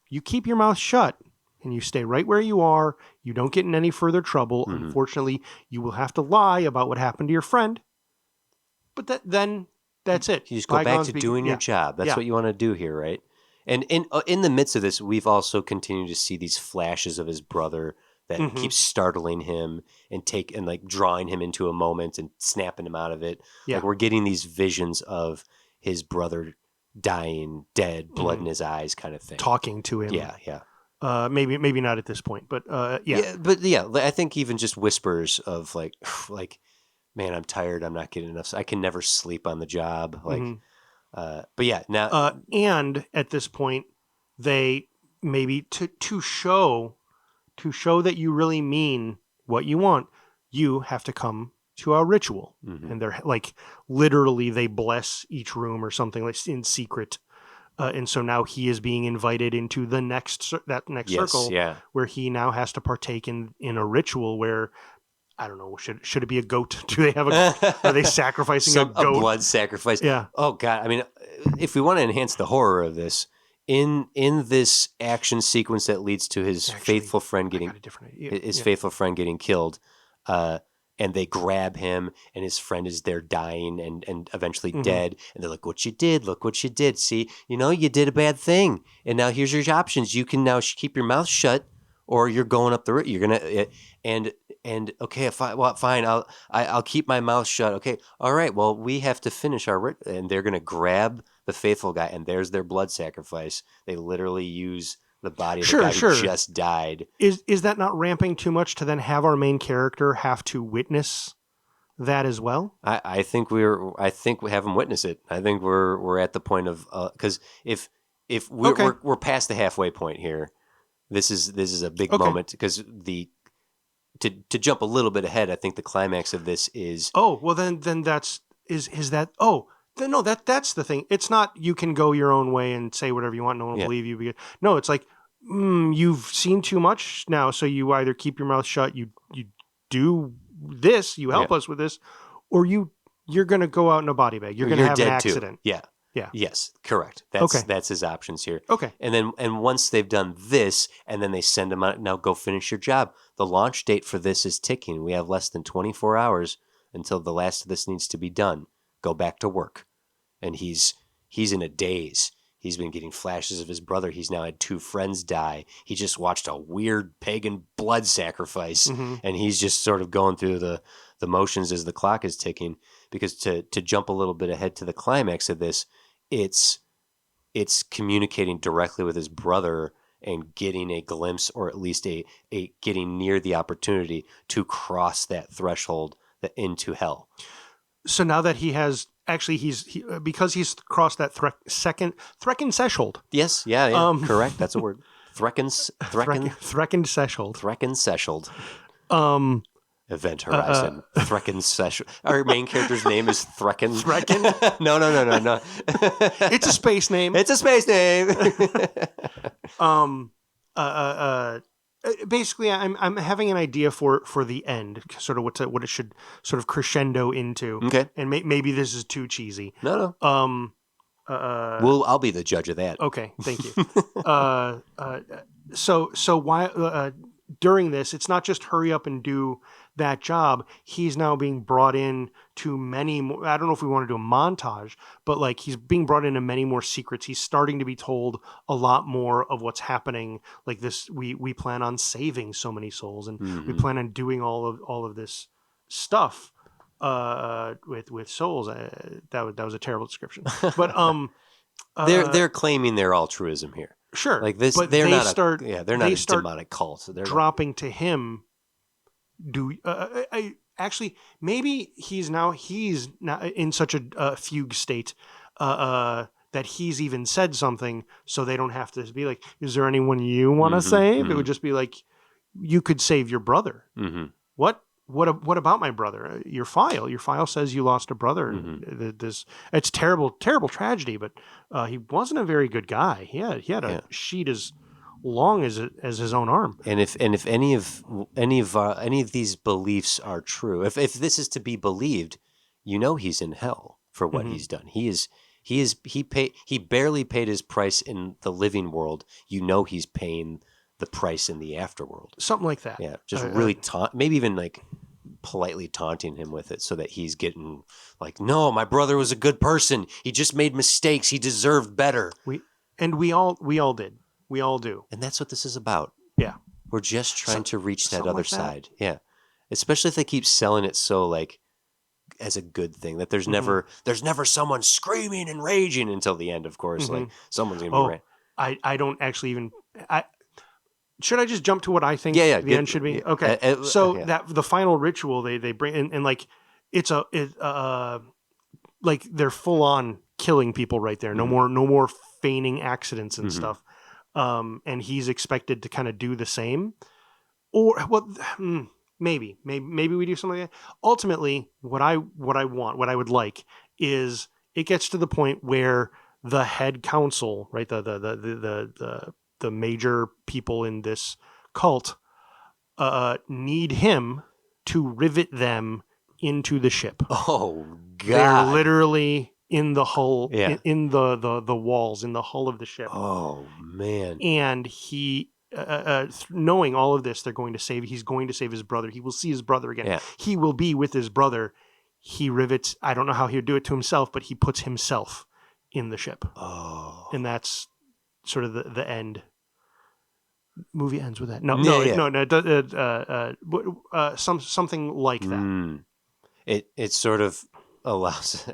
you keep your mouth shut, and you stay right where you are. You don't get in any further trouble. Mhm. Unfortunately, you will have to lie about what happened to your friend. But then that's it. You just go back Bygones to be- doing yeah. your job. That's Yeah. what you want to do here, right? And in the midst of this, we've also continued to see these flashes of his brother that Mhm. keeps startling him and like drawing him into a moment and snapping him out of it. Yeah. Like we're getting these visions of his brother dying, dead, blood Mhm. in his eyes, kind of thing. Talking to him. Yeah, yeah. Maybe not at this point, but yeah. But yeah, I think even just whispers of like, man, I'm tired. I'm not getting enough. I can never sleep on the job. Like, Mhm. but yeah, now And at this point, they maybe to show that you really mean what you want, you have to come to our ritual. Mhm. And they're like literally they bless each room or something like in secret. And so now he is being invited into the next yes, circle yeah. where he now has to partake in a ritual where I don't know, should it be a goat? Do they have are they sacrificing a A goat? blood sacrifice? Yeah. Oh God! I mean, if we want to enhance the horror of this, in this action sequence that leads to his Actually, faithful friend I getting got a different idea. his Yeah. faithful friend getting killed, and they grab him, and his friend is there dying and eventually Mhm. dead, and they're like, "What you did? Look what you did! See, you did a bad thing, and now here's your options. You can now keep your mouth shut, or you're going up the road. You're gonna and okay, fine. I'll keep my mouth shut. Okay, all right. Well, we have to finish our and they're gonna grab the faithful guy, and there's their blood sacrifice. They literally use the body of the guy who just died. Is that not ramping too much to then have our main character have to witness that as well? I think we have him witness it. I think we're at the point of because if we're, Okay. we're past the halfway point here, this is a big Okay. moment because to jump a little bit ahead, I think the climax of this is Oh, well then that's is that then no, that's the thing. It's not you can go your own way and say whatever you want, no one will Yeah. believe you. No, it's like you've seen too much now, so you either keep your mouth shut, you do this, you help us with this, or you're going to go out in a body bag. You're going to have an accident. Too. Yeah. Yeah. Yes, correct. That's his options here. Okay. And once they've done this, and then they send him out, now go finish your job. The launch date for this is ticking. We have less than 24 hours until the last of this needs to be done. Go back to work. And he's in a daze. He's been getting flashes of his brother. He's now had 2 friends die. He just watched a weird pagan blood sacrifice, and he's just sort of going through the motions as the clock is ticking. Because to jump a little bit ahead to the climax of this, it's communicating directly with his brother and getting a glimpse, or at least a getting near the opportunity to cross that threshold into hell. So now that he has because he's crossed that second threshold. Yes, yeah, correct. That's a word. Threckened threshold. Event Horizon. Threcken Session. Our main character's name is Threcken. Threcken? No. It's a space name. It's a space name. Basically, I'm having an idea for the end, sort of what it should sort of crescendo into. Okay. And maybe this is too cheesy. No. I'll be the judge of that. Okay, thank you. So why during this, it's not just hurry up and do that job. He's now being brought in to many more. I don't know if we want to do a montage, but like he's being brought into many more secrets. He's starting to be told a lot more of what's happening. Like this, we plan on saving so many souls, and we plan on doing all of this stuff with souls. That was a terrible description, but they're claiming their altruism here. Sure, like this, but they're they not start. They're not a demonic cult. So they're dropping to him. Actually, maybe he's now in such a fugue state that he's even said something, so they don't have to be like, "Is there anyone you want to save?" It would just be like, "You could save your brother." What about my brother? Your file says you lost a brother. It's terrible tragedy, but he wasn't a very good guy. He had a sheet as long as his own arm. And if any of these beliefs are true, if this is to be believed, he's in hell for what he's done. He barely paid his price in the living world. He's paying the price in the afterworld. Something like that. Yeah, just really maybe even like politely taunting him with it, so that he's getting like, no, my brother was a good person. He just made mistakes. He deserved better. We all did. We all do. And that's what this is about. Yeah. We're just trying to reach that other side. Yeah. Especially if they keep selling it so like as a good thing, that there's never someone screaming and raging until the end, of course. Like someone's going to be I don't actually even should I just jump to what I think the end should be? Yeah. Okay. That the final ritual they bring in, and like it's like they're full on killing people right there. No more feigning accidents and stuff. And he's expected to kind of do the same, or maybe we do something like that. Ultimately, what I would like is it gets to the point where the head council, right, the major people in this cult, need him to rivet them into the ship. Oh God! They're literally in the hull, in the walls, in the hull of the ship. Oh man! And he, knowing all of this, he's going to save his brother. He will see his brother again. Yeah. He will be with his brother. He rivets. I don't know how he would do it to himself, but he puts himself in the ship. Oh, and that's sort of the end. Movie ends with that. Something like that. It sort of allows.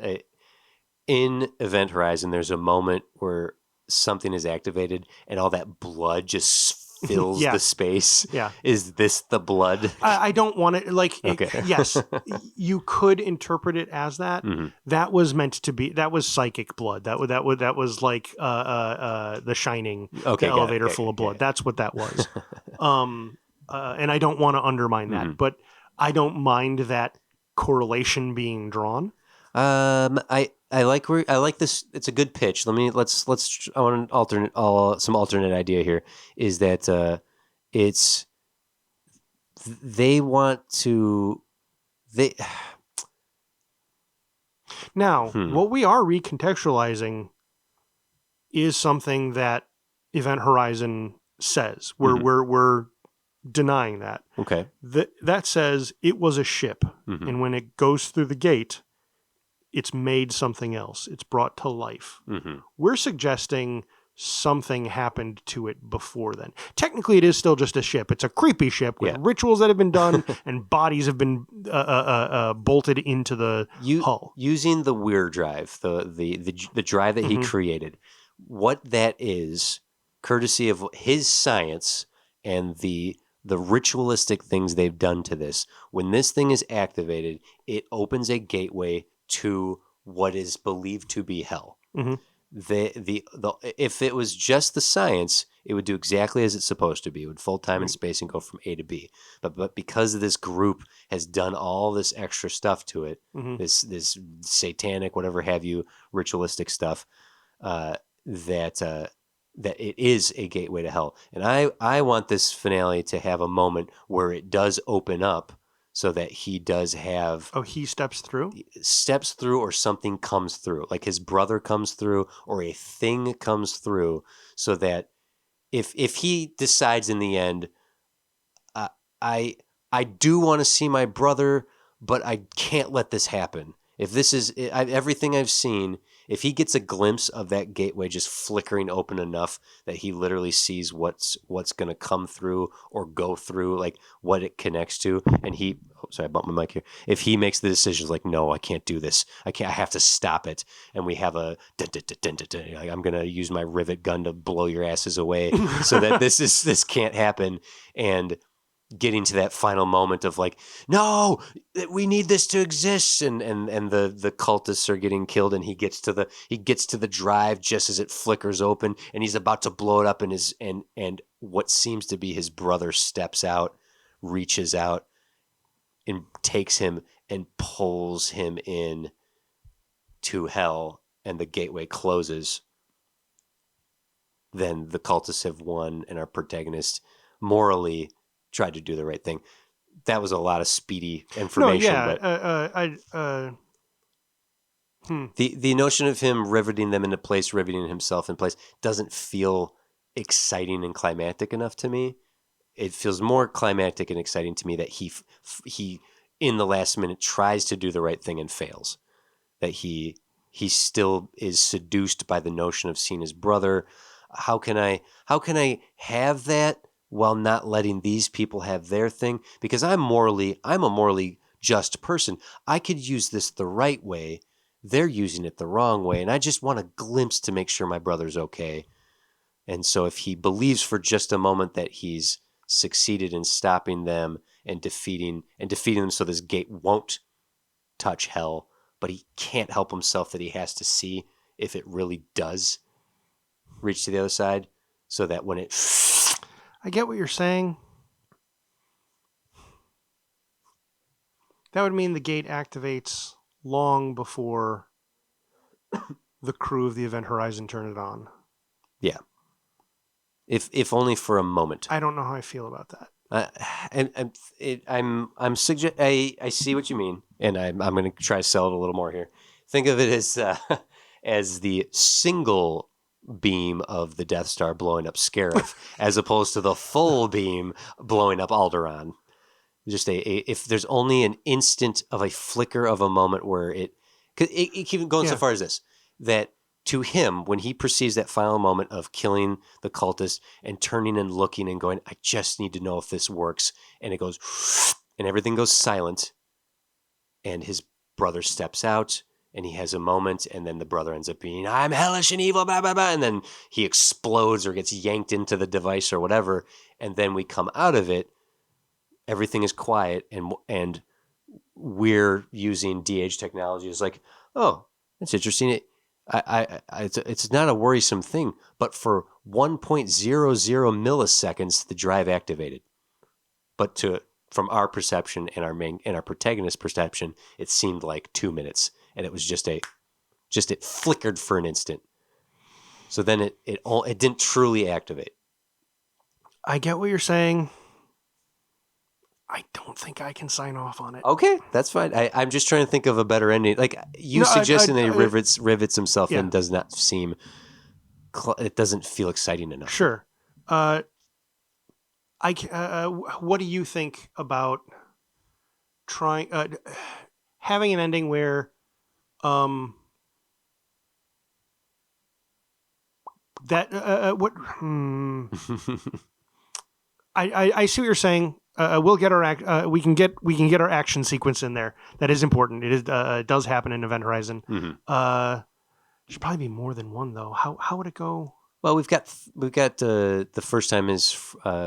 In Event Horizon, there's a moment where something is activated and all that blood just fills the space. Yeah. Is this the blood? I don't want it. Like, okay. Yes, you could interpret it as that. That was meant to be. That was psychic blood. That was like The Shining. Okay, the elevator full of blood. That's what that was. And I don't want to undermine that, but I don't mind that correlation being drawn. I like this. It's a good pitch. Let's. I want an alternate. Some alternate idea here is that it's they want to they. Now, Hmm. what we are recontextualizing is something that Event Horizon says. We're denying that. Okay. That says it was a ship, Mhm. and when it goes through the gate, it's made something else. It's brought to life. Mhm. We're suggesting something happened to it before then. Technically, it is still just a ship. It's a creepy ship with Yeah. rituals that have been done and bodies have been bolted into the hull. Using the Weir drive, the drive that he Mhm. created, what that is, courtesy of his science and the ritualistic things they've done to this. When this thing is activated, it opens a gateway to what is believed to be hell. Mhm. The if it was just the science, it would do exactly as it's supposed to be. It would fold time and Right. space and go from A to B. But because this group has done all this extra stuff to it, Mhm. this satanic, whatever have you, ritualistic stuff, that that it is a gateway to hell. And I want this finale to have a moment where it does open up, so that he does have Oh, he steps through? steps through, or something comes through, like his brother comes through, or a thing comes through, so that if he decides in the end, uh, I I do want to see my brother, but I can't let this happen. If this is everything I've seen, if he gets a glimpse of that gateway just flickering open enough that he literally sees what's going to come through or go through, like what it connects to, and he, oh, sorry, I bumped my mic here. If he makes the decisions like, no, I can't do this. I can't. I have to stop it. And we have a dun, dun, dun, dun, dun, dun, like, I'm going to use my rivet gun to blow your asses away, so that this can't happen. And getting to that final moment of like, no, we need this to exist, and the cultists are getting killed, and he gets to the drive just as it flickers open, and he's about to blow it up, and and what seems to be his brother steps out, reaches out, and takes him and pulls him in to hell, and the gateway closes. Then the cultists have won, and our protagonist morally tried to do the right thing. That was a lot of speedy No, information, yeah. but the notion of him riveting them into place, riveting himself in place, doesn't feel exciting and climactic enough to me. It feels more climactic and exciting to me that he in the last minute tries to do the right thing and fails. That he still is seduced by the notion of seeing his brother. How can I have that while not letting these people have their thing? Because I'm a morally just person. I could use this the right way. They're using it the wrong way, and I just want a glimpse to make sure my brother's okay. And so if he believes for just a moment that he's succeeded in stopping them and defeating them, so this gate won't touch hell, but he can't help himself that he has to see if it really does reach to the other side, so that when it I get what you're saying. That would mean the gate activates long before the crew of the Event Horizon turn it on. yeah, if only for a moment. I don't know how I feel about that. I see what you mean, and I'm going to try to sell it a little more here. Think of it as as the single beam of the Death Star blowing up Scarif, as opposed to the full beam blowing up Alderaan. Just if there's only an instant of a flicker of a moment where it can go so far as this, that to him, when he perceives that final moment of killing the cultist and turning and looking and going, I just need to know if this works, and it goes and everything goes silent, and his brother steps out, and he has a moment, and then the brother ends up being, I'm hellish and evil, blah, blah, blah, and then he explodes or gets yanked into the device or whatever, and then we come out of it, everything is quiet, and we're using DH technology. It's like, oh, that's interesting. It's not a worrisome thing, but for 1.00 milliseconds, the drive activated. But from our perception and our protagonist perception, it seemed like 2 minutes, and it was just it flickered for an instant. So then it didn't truly activate. I get what you're saying. I don't think I can sign off on it. Okay, that's fine. I'm just trying to think of a better ending. Like you suggesting that he rivets himself in does not seem. It doesn't feel exciting enough. Sure. What do you think about trying having an ending where I see what you're saying. We'll get we can get our action sequence in there. That is important. It does happen in Event Horizon. Mm-hmm. Should probably be more than one though. How would it go? Well, we've got the first time his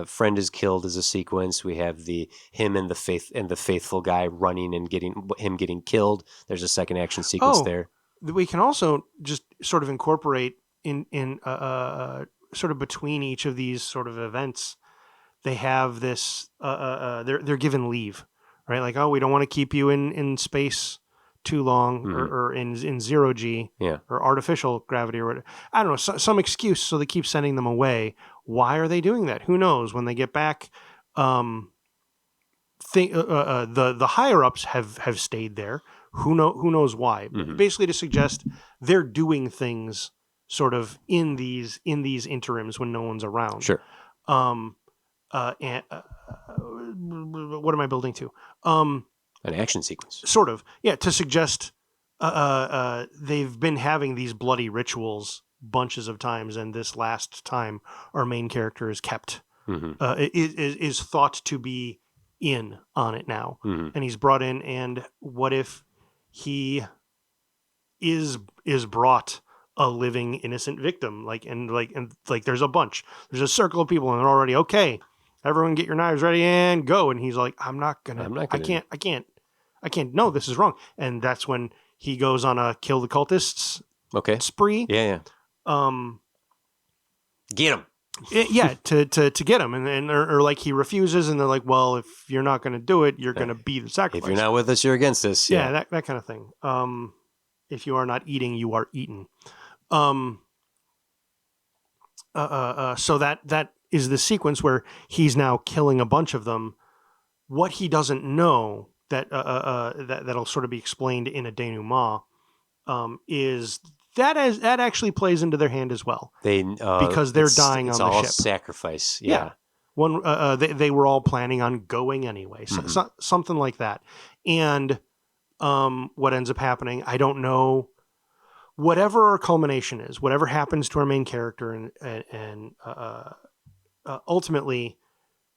friend is killed as a sequence. We have him and the faithful guy running and getting killed. There's a second action sequence there. We can also just sort of incorporate in sort of between each of these sort of events. They have this. They're given leave, right? Like, oh, we don't want to keep you in space too long, mm-hmm. or in 0G, yeah, or artificial gravity, or whatever. I don't know, some excuse, so they keep sending them away. Why are they doing that? Who knows? When they get back, the higher ups have stayed there. Who knows why? Mm-hmm. Basically, to suggest they're doing things sort of in these interims when no one's around. Sure. And what am I building to? An action sequence. Sort of. Yeah, to suggest they've been having these bloody rituals bunches of times, and this last time our main character is kept. Mm-hmm. Is thought to be in on it now. Mm-hmm. And he's brought in, and what if he is brought a living innocent victim? Like there's a bunch. There's a circle of people, and they're already okay. Everyone get your knives ready and go. And he's like, I can't. No, this is wrong. And that's when he goes on a kill the cultists spree. Yeah. Get him. Yeah, to get him. And or like he refuses, and they're like, well, if you're not going to do it, you're going to be the sacrifice. If you're not with us, you're against us. Yeah, that kind of thing. If you are not eating, you are eaten. So that is the sequence where he's now killing a bunch of them. What he doesn't know that'll sort of be explained in a denouement is that actually plays into their hand as well. Because they're dying on the ship. It's all sacrifice. Yeah. One they were all planning on going anyway, so something like that. And what ends up happening, I don't know. Whatever our culmination is, whatever happens to our main character, and ultimately,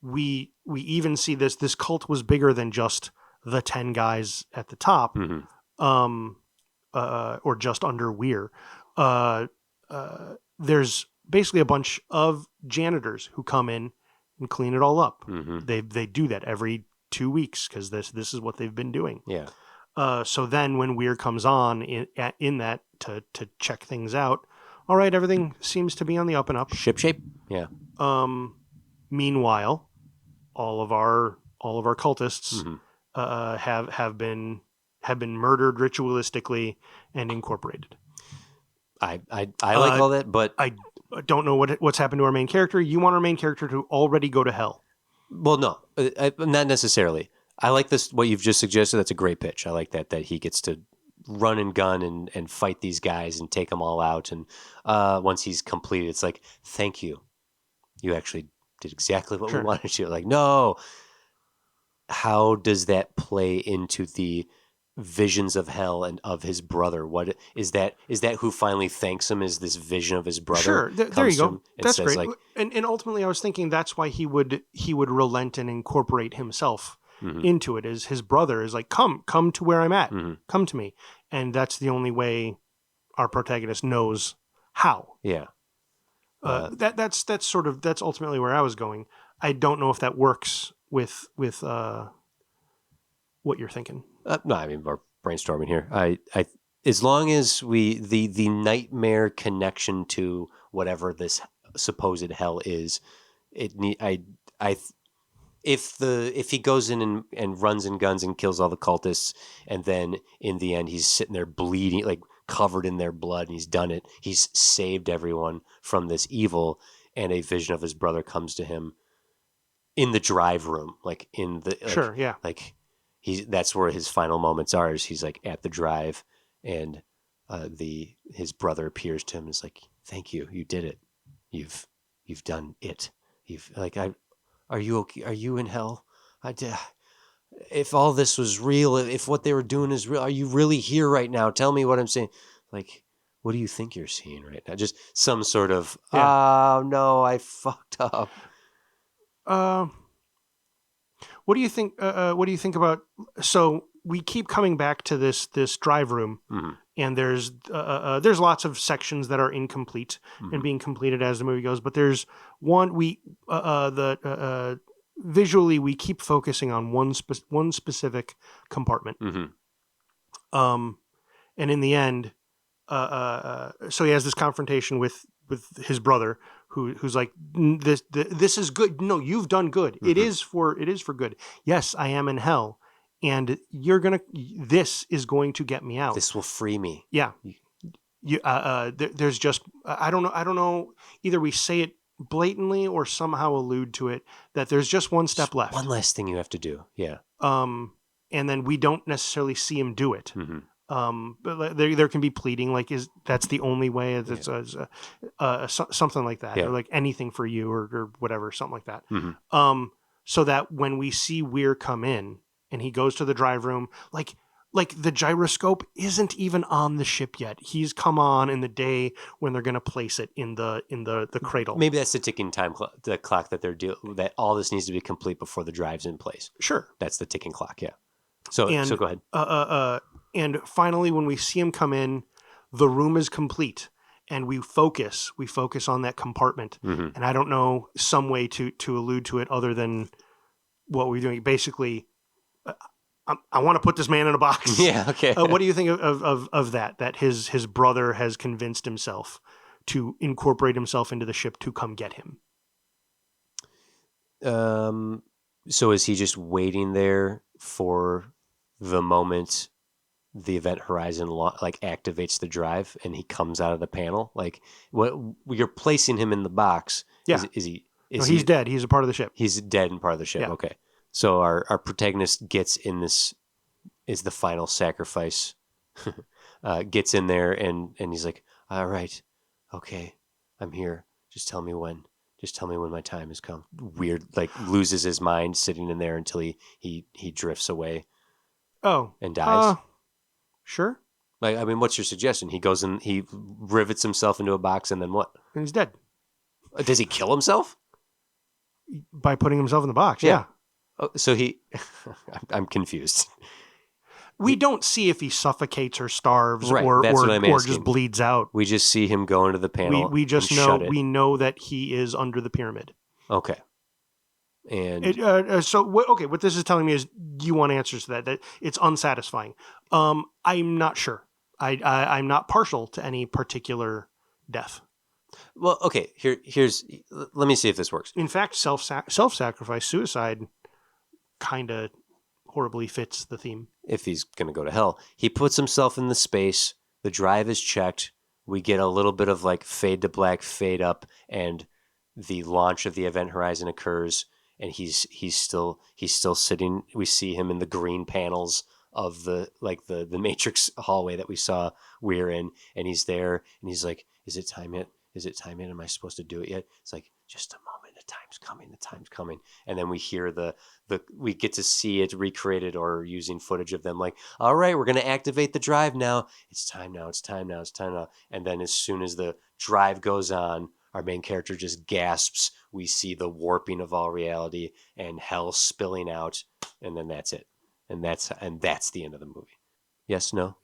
we even see this cult was bigger than just the 10 guys at the top, or just under Weir. There's basically a bunch of janitors who come in and clean it all up. Mm-hmm. They do that every 2 weeks because this is what they've been doing. Yeah. So then when Weir comes on in that to check things out, all right, everything seems to be on the up and up. Shipshape. Yeah. Meanwhile, all of our cultists have been murdered ritualistically and incorporated. I like all that, but I don't know what's happened to our main character. You want our main character to already go to hell? Well, no, not necessarily. I like this. What you've just suggested. That's a great pitch. I like that he gets to run and gun and fight these guys and take them all out. And once he's completed, it's like, thank you. You actually did exactly what we wanted you. Like, no. How does that play into the visions of hell and of his brother? What is that? Is that who finally thanks him? Is this vision of his brother? Sure, there you go. That's great. Like, and ultimately, I was thinking that's why he would relent and incorporate himself into it. Is his brother is like, come to where I'm at, come to me, and that's the only way our protagonist knows how. Yeah. That's ultimately where I was going. I don't know if that works with what you're thinking. No, I mean, we're brainstorming here. I as long as the nightmare connection to whatever this supposed hell is, if he goes in and runs and guns and kills all the cultists, and then in the end he's sitting there bleeding, like covered in their blood, and he's done it. He's saved everyone from this evil, and a vision of his brother comes to him in the drive room, like in the Sure, yeah. like that's where his final moments are. Is he's like at the drive, and his brother appears to him and is like, "Thank you, you did it. You've done it. You've like I." Are you okay? Are you in hell? If all this was real, if what they were doing is real, are you really here right now? Tell me what I'm saying. Like, what do you think you're seeing right now? Just some sort of, oh no, I fucked up. What do you think? What do you think about? So we keep coming back to this drive room, and there's lots of sections that are incomplete and being completed as the movie goes. But there's one visually we keep focusing on one specific compartment. And in the end, so he has this confrontation with his brother, who's like, this is good. No, you've done good. It is for good. Yes, I am in hell, and this is going to get me out. This will free me. Yeah. There's just I don't know. Either we say it blatantly or somehow allude to it that there's just one step left. One last thing you have to do. Yeah. And then we don't necessarily see him do it. But there can be pleading, like that's the only way. It's something like that, or like anything for you, or whatever, something like that. So that when we see Weir come in and he goes to the drive room, like the gyroscope isn't even on the ship yet. He's come on in the day when they're going to place it in the cradle. Maybe that's the ticking time the clock that that all this needs to be complete before the drive's in place. Sure, that's the ticking clock. Yeah. So go ahead. And finally, when we see him come in, the room is complete, and we focus on that compartment. And I don't know some way to allude to it other than what we're doing. Basically, I want to put this man in a box. Yeah. Okay. What do you think of that? That his brother has convinced himself to incorporate himself into the ship to come get him. So is he just waiting there for the moment the Event Horizon activates the drive and he comes out of the panel? Like, what you're placing him in the box? Yeah. Is he? He's dead. He's a part of the ship. He's dead and part of the ship. Yeah. Okay. So our protagonist gets in this, is the final sacrifice, gets in there and he's like, all right, okay, I'm here. Just tell me when my time has come. Weird, like loses his mind sitting in there until he drifts away. Oh. And dies. Sure. Like, I mean, what's your suggestion? He goes in, he rivets himself into a box and then what? And he's dead. Does he kill himself? By putting himself in the box, yeah. Oh, so I'm confused. We don't see if he suffocates or starves, right, or just bleeds out. We just see him go into the panel. We just know that he is under the pyramid. Okay. And what this is telling me is you want answers to that it's unsatisfying. I'm not sure. I'm not partial to any particular death. Well, okay. Let me see if this works. In fact, self-sacrifice, suicide, kind of horribly fits the theme. If he's going to go to hell, he puts himself in the space. The drive is checked. We get a little bit of like fade to black, fade up, and the launch of the Event Horizon occurs. And he's still sitting. We see him in the green panels of the Matrix hallway that we saw Weir in, and he's there, and he's like, "Is it time yet? Is it time yet? Am I supposed to do it yet?" It's like, just a moment. The time's coming. And then we hear we get to see it recreated or using footage of them like, all right, we're going to activate the drive now. It's time now. And then as soon as the drive goes on, our main character just gasps. We see the warping of all reality and hell spilling out. And then that's it. And that's the end of the movie. Yes, no?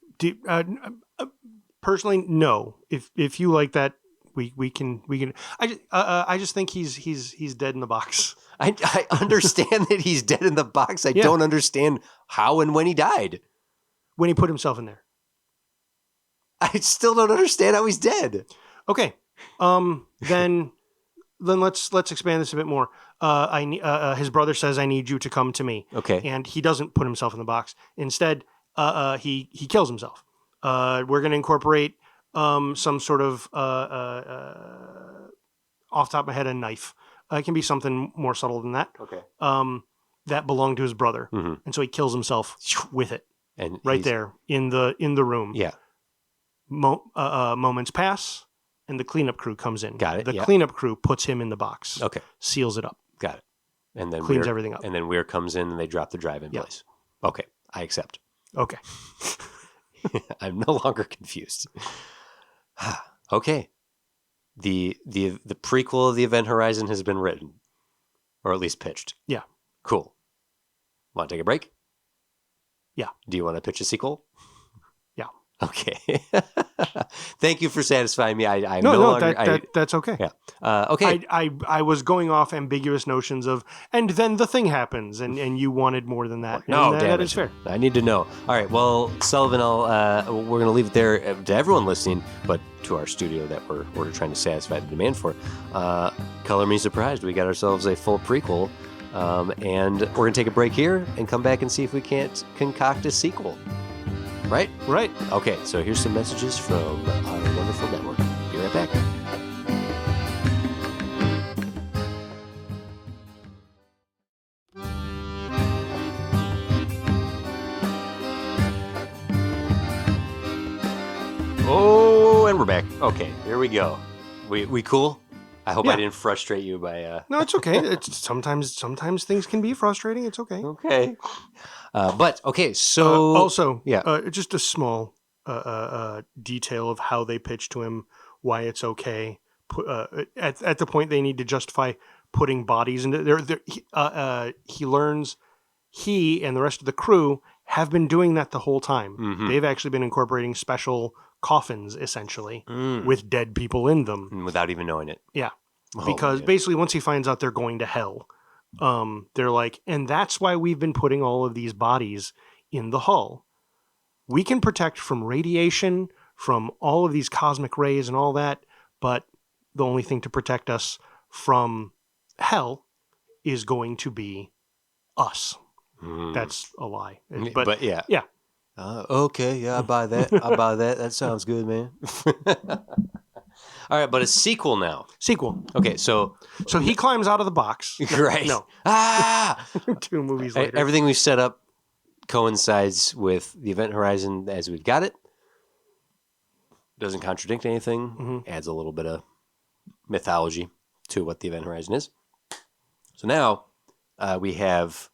Personally, no. If you like that, we can. I just think he's dead in the box. I understand that he's dead in the box. I don't understand how and when he died. When he put himself in there. I still don't understand how he's dead. Okay. Then then let's expand this a bit more. His brother says, "I need you to come to me," Okay. and he doesn't put himself in the box. Instead, he kills himself. We're going to incorporate some sort of off the top of my head, a knife. It can be something more subtle than that. Okay. That belonged to his brother, Mhm. and so he kills himself with it And right he's- there in the room. Yeah. Moments pass, and the cleanup crew comes in. Got it, The yeah. cleanup crew puts him in the box, Okay. seals it up, Got it. And then cleans Weir, everything up. And then Weir comes in and they drop the drive in Yeah. place. Okay. I accept. Okay. I'm no longer confused. Okay. The prequel of the Event Horizon has been written, or at least pitched. Yeah. Cool. Want to take a break? Yeah. Do you want to pitch a sequel? Yeah. Okay. Thank you for satisfying me. I'm No, no no, longer. that's okay. Yeah. Okay. I was going off ambiguous notions of, and then the thing happens, and you wanted more than that. No, and damn that it. is fair. I need to know. All right. Well, Sullivan, we're going to leave it there to everyone listening, but to our studio that we're trying to satisfy the demand for. Color me surprised. We got ourselves a full prequel, and we're going to take a break here and come back and see if we can't concoct a sequel. Right? Right. Okay. So here's some messages from our wonderful network. Be right back. Oh, and we're back. Okay, here we go. We cool? I hope Yeah. I didn't frustrate you by No, it's okay. It's sometimes things can be frustrating. It's okay. okay. But okay, so Also, yeah. just a small detail of how they pitch to him, why it's okay. At the point they need to justify putting bodies into there. He learns he and the rest of the crew have been doing that the whole time. Mhm. They've actually been incorporating special coffins, essentially, Mm. with dead people in them. Without even knowing it. Yeah. Oh, Because man. basically once he finds out they're going to hell, they're like, and that's why we've been putting all of these bodies in the hull. We can protect from radiation, from all of these cosmic rays and all that, but the only thing to protect us from hell is going to be us. Mm. That's a lie. But yeah. yeah. Okay, yeah, I buy that. I buy that. That sounds good, man. All right, but a sequel now. Sequel. Okay, so So he climbs out of the box. right. No. Ah! 2 movies later. Everything we've set up coincides with the Event Horizon as we've got it. Doesn't contradict anything. Mhm. Adds a little bit of mythology to what the Event Horizon is. So now we have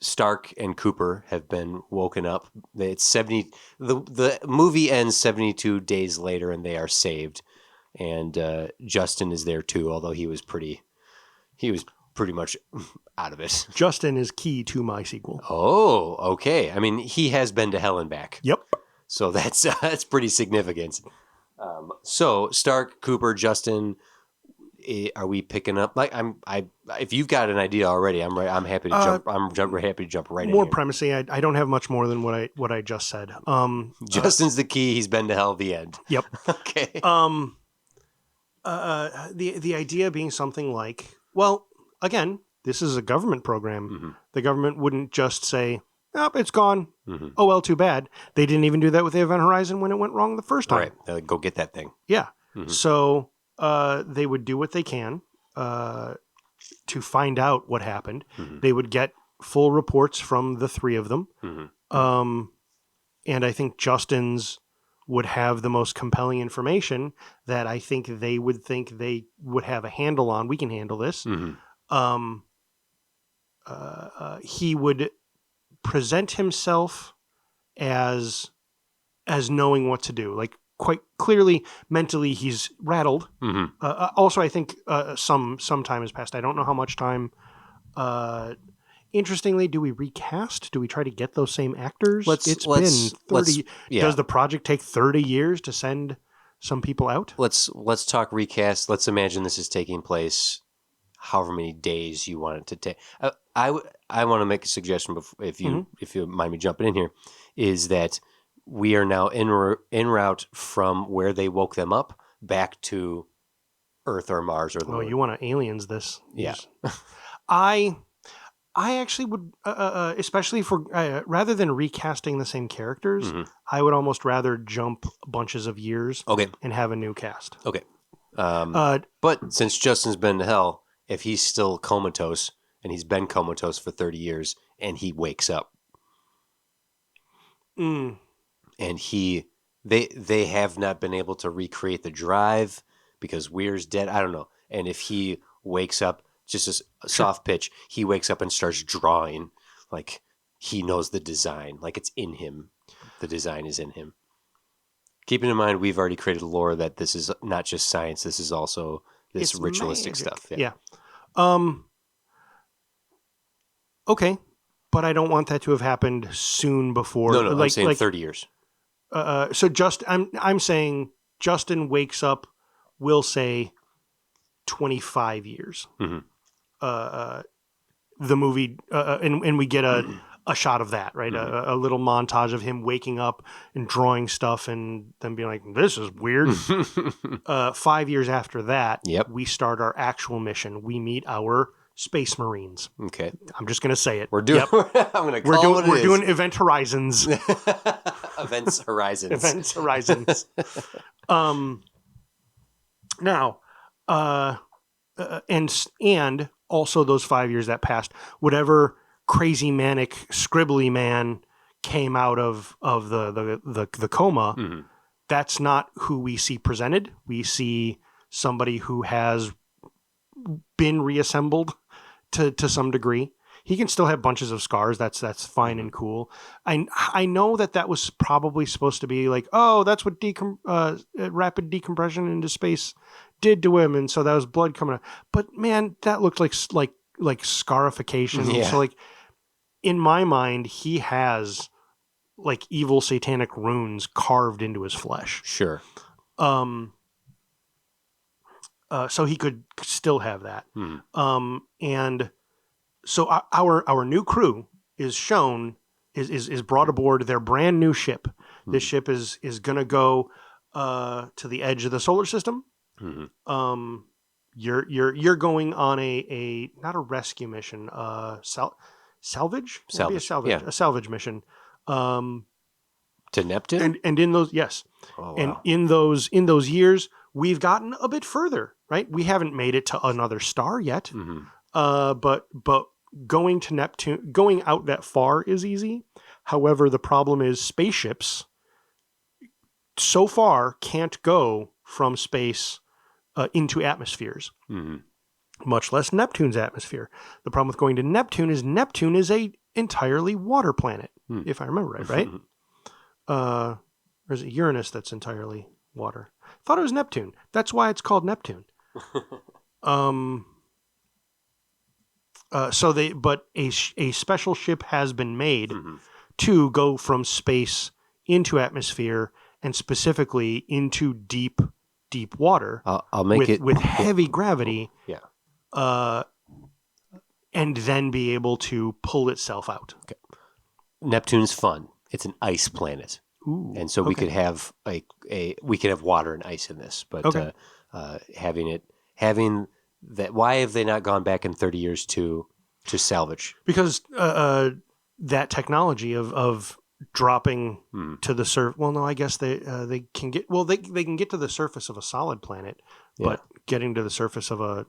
Stark and Cooper have been woken up. It's 70. The movie ends 72 days later, and they are saved. And Justin is there too, although he was pretty much out of it. Justin is key to my sequel. Oh, okay. I mean, he has been to hell and back, Yep. so that's pretty significant. So Stark, Cooper, Justin, are we picking up? Like, if you've got an idea already, I'm right. I'm happy to jump. Happy to jump right More in. Here. premising. I don't have much more than what I just said. Justin's the key. He's been to hell. The end. Yep. Okay. The idea being something like, well, again, this is a government program. Mhm. The government wouldn't just say, "Oh, it's gone. Mhm. Oh well, too bad." They didn't even do that with the Event Horizon when it went wrong the first All time. right. They're like, go get that thing. Yeah. Mhm. So they would do what they can to find out what happened. Mhm. They would get full reports from the 3 of them. Mhm. And I think Justin's would have the most compelling information that I think they would have a handle on. We can handle this. Mhm. He would present himself as knowing what to do. Like, quite clearly, mentally, he's rattled. Mhm. Also, I think some time has passed. I don't know how much time. Interestingly, do we recast? Do we try to get those same actors? It's been 30. Yeah. Does the project take 30 years to send some people out? Let's talk recast. Let's imagine this is taking place however many days you want it to take. I want to make a suggestion if you mind me jumping in here, is that we are now en route from where they woke them up back to Earth or Mars or the Oh, moon. you want to aliens this? Yeah. I actually would, especially for rather than recasting the same characters, Mhm. I would almost rather jump bunches of years Okay. and have a new cast. Okay. But since Justin's been to hell, if he's still comatose and he's been comatose for 30 years and he wakes up mm, and they have not been able to recreate the drive because Weir's dead. I don't know. And if he wakes up, just a soft pitch, he wakes up and starts drawing like he knows the design, like it's in him. The design is in him. Keeping in mind, we've already created lore that this is not just science. This is also this it's ritualistic magic. stuff. Yeah. Okay, but I don't want that to have happened soon before. No, I'm saying 30 years. So I'm saying Justin wakes up, we'll say 25 years. Mhm. The movie, and we get a shot of that, right? A little montage of him waking up and drawing stuff and then being like, this is weird. 5 years after that, Yep. we start our actual mission. We meet our Space Marines. Okay. I'm just going to say it. We're doing. Yep. I'm going to call it. We're doing Event Horizons. Events Horizons. Events Horizons. Now, and also those 5 years that passed, whatever crazy manic scribbly man came out of the coma, Mhm. that's not who we see presented. We see somebody who has been reassembled to some degree. He can still have bunches of scars. That's fine and cool. I know that was probably supposed to be like, oh, that's what rapid decompression into space did to him, and so that was blood coming out. But man, that looked like scarification. Yeah. So like in my mind, he has like evil satanic runes carved into his flesh. Sure. So he could still have that. Mhm. And so our new crew is shown is brought aboard their brand new ship. This ship is gonna go to the edge of the solar system. Mhm. You're going on a not a rescue mission, salvage? It'd be a salvage mission. To Neptune. And in those, yes. Oh, wow. And in those years, we've gotten a bit further, right? We haven't made it to another star yet. Mhm. But going to Neptune, going out that far is easy. However, the problem is spaceships so far can't go from space into atmospheres, Mhm. much less Neptune's atmosphere. The problem with going to Neptune is a entirely water planet, if I remember right? Or is it Uranus that's entirely water? I thought it was Neptune. That's why it's called Neptune. But a special ship has been made to go from space into atmosphere and specifically into deep water. I'll make it with heavy gravity. Yeah. And then be able to pull itself out. Okay. Neptune's fun. It's an ice planet. Ooh, and so we could have we could have water and ice in this, but having that, why have they not gone back in 30 years to salvage? Because that technology of dropping to the surface. Well, no, I guess they can get. Well, they can get to the surface of a solid planet, but getting to the surface of a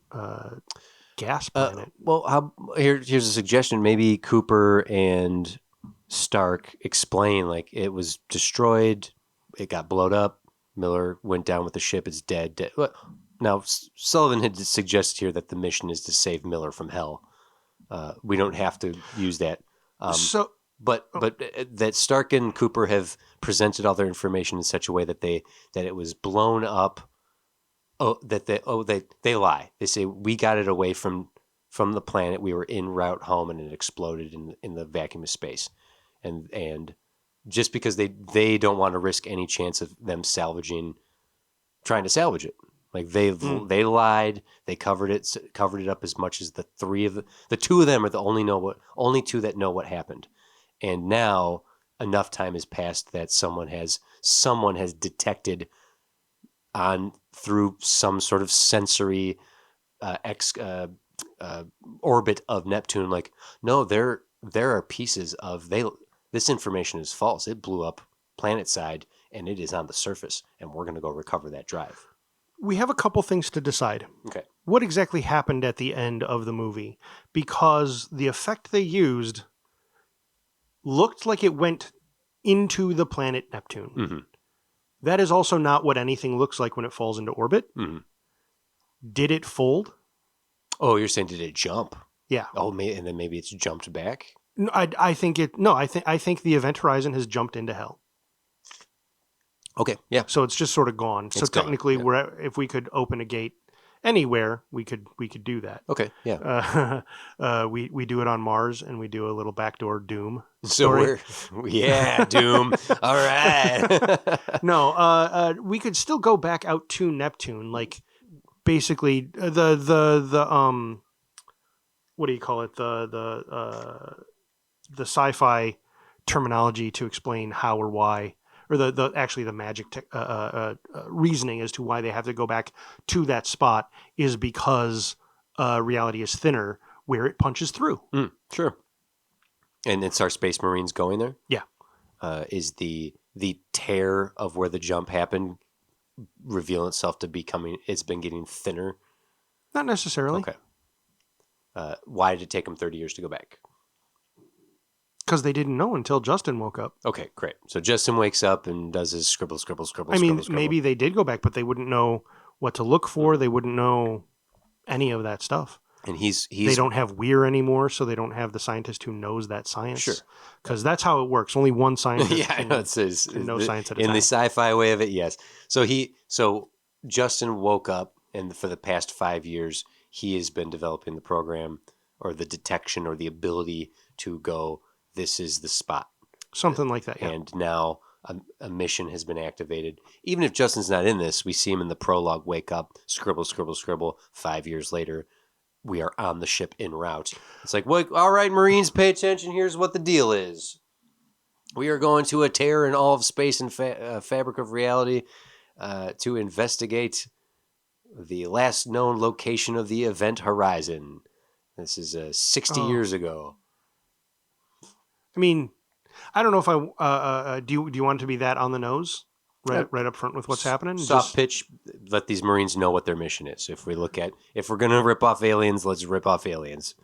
gas planet. Here's a suggestion. Maybe Cooper and Stark explain like it was destroyed, it got blown up. Miller went down with the ship. It's dead. Now Sullivan had suggested here that the mission is to save Miller from hell. We don't have to use that. But that Stark and Cooper have presented all their information in such a way that it was blown up. They lie. They say we got it away from the planet. We were en route home and it exploded in the vacuum of space. And just because they don't want to risk any chance of them trying to salvage it. Like they lied. They covered it up as much as the two of them are the only two that know what happened. And now enough time has passed that someone has detected on through some sort of sensory ex orbit of Neptune. Like, no, there are pieces of this information is false. It blew up planet side and it is on the surface, and we're going to go recover that drive. We have a couple things to decide. Okay. What exactly happened at the end of the movie? Because the effect they used looked like it went into the planet Neptune. Mm-hmm. That is also not what anything looks like when it falls into orbit. Mm-hmm. Did it fold? Oh, you're saying did it jump? Yeah. Oh, and then maybe it's jumped back. No, I think it. No, I think the event horizon has jumped into hell. Okay. Yeah. So it's just sort of gone. So It's gone, technically, yeah. if we could open a gate anywhere, we could do that. Okay. Yeah. We do it on Mars, and we do a little backdoor Doom So story. we're Doom. All right. No, we could still go back out to Neptune, like basically the what do you call it, the sci-fi terminology to explain how or why, or the magic reasoning as to why they have to go back to that spot is because reality is thinner where it punches through. Sure. And it's our Space Marines going there? Yeah. Is the tear of where the jump happened reveal itself to it's been getting thinner? Not necessarily. Okay. Why did it take them 30 years to go back? Because they didn't know until Justin woke up. Okay, great. So Justin wakes up and does his scribble. I mean, maybe they did go back, but they wouldn't know what to look for. They wouldn't know any of that stuff. And he's they don't have Weir anymore, so they don't have the scientist who knows that science. Sure. Because that's how it works. Only one scientist yeah, I know it says can know science at a in time. the sci-fi way of it. Yes. So Justin woke up, and for the past 5 years, he has been developing the program or the detection or the ability to go, this is the spot. Something like that, yeah. And now a mission has been activated. Even if Justin's not in this, we see him in the prologue wake up, scribble. 5 years later, we are on the ship en route. It's like, well, all right, Marines, pay attention. Here's what the deal is. We are going to a tear in all of space and fabric of reality to investigate the last known location of the event horizon. This is 60 years ago. I mean, I don't know if I do you want it to be that on the nose, right up front with what's happening? Soft pitch. Let these Marines know what their mission is. If we're gonna rip off aliens, let's rip off aliens.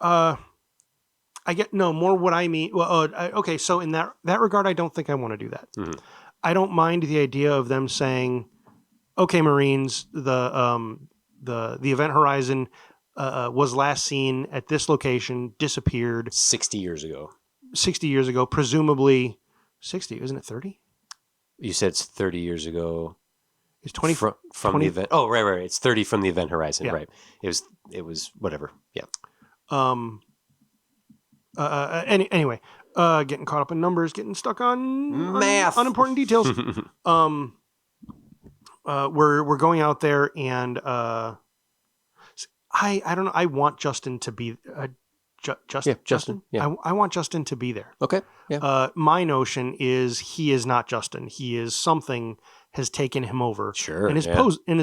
I get more what I mean. Well, okay, so in that regard, I don't think I want to do that. Mm-hmm. I don't mind the idea of them saying, "Okay, Marines, the event horizon was last seen at this location, disappeared 60 years ago. 60 years ago, presumably 60, isn't it 30? You said it's 30 years ago. It's 20 from 20, the event. Oh, right. It's 30 from the event horizon. Yeah. Right. It was whatever. Yeah. Anyway, getting caught up in numbers, getting stuck on math, unimportant details. We're going out there, and I don't know. I want Justin to be Justin. Yeah. I want Justin to be there. Okay. Yeah. My notion is he is not Justin. He is something has taken him over. Sure. And is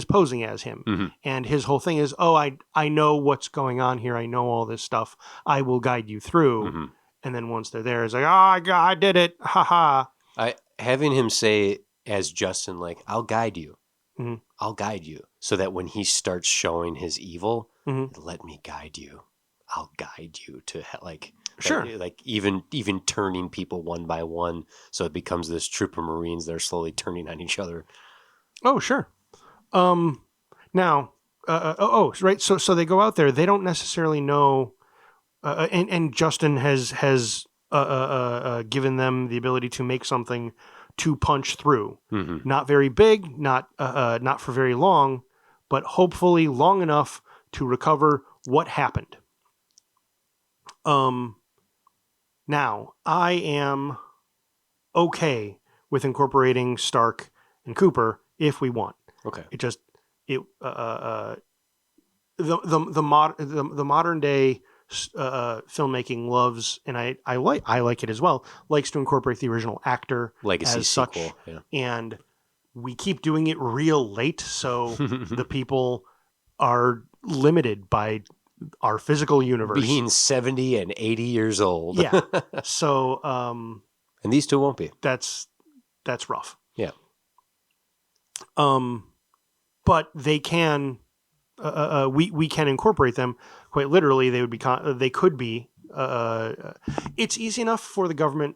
posing as him. Mm-hmm. And his whole thing is, I know what's going on here. I know all this stuff. I will guide you through. Mm-hmm. And then once they're there, it's like, I did it. Ha ha. Having him say as Justin, like, I'll guide you. Mm-hmm. I'll guide you. So that when he starts showing his evil, mm-hmm. let me guide you. I'll guide you to sure. Like even turning people one by one. So it becomes this troop of Marines that are slowly turning on each other. Oh, sure. Now, right. So they go out there. They don't necessarily know. And Justin has given them the ability to make something to punch through. Mm-hmm. Not very big, not for very long, but hopefully long enough to recover what happened. Now I am okay with incorporating Stark and Cooper if we want. Okay. The modern day filmmaking loves, and I like it as well, likes to incorporate the original actor legacy as sequel, such, and we keep doing it real late, so the people are limited by our physical universe. Being 70 and 80 years old. Yeah. So and these two won't be. that's rough. Yeah. But they can we can incorporate them quite literally. They would be they could be it's easy enough for the government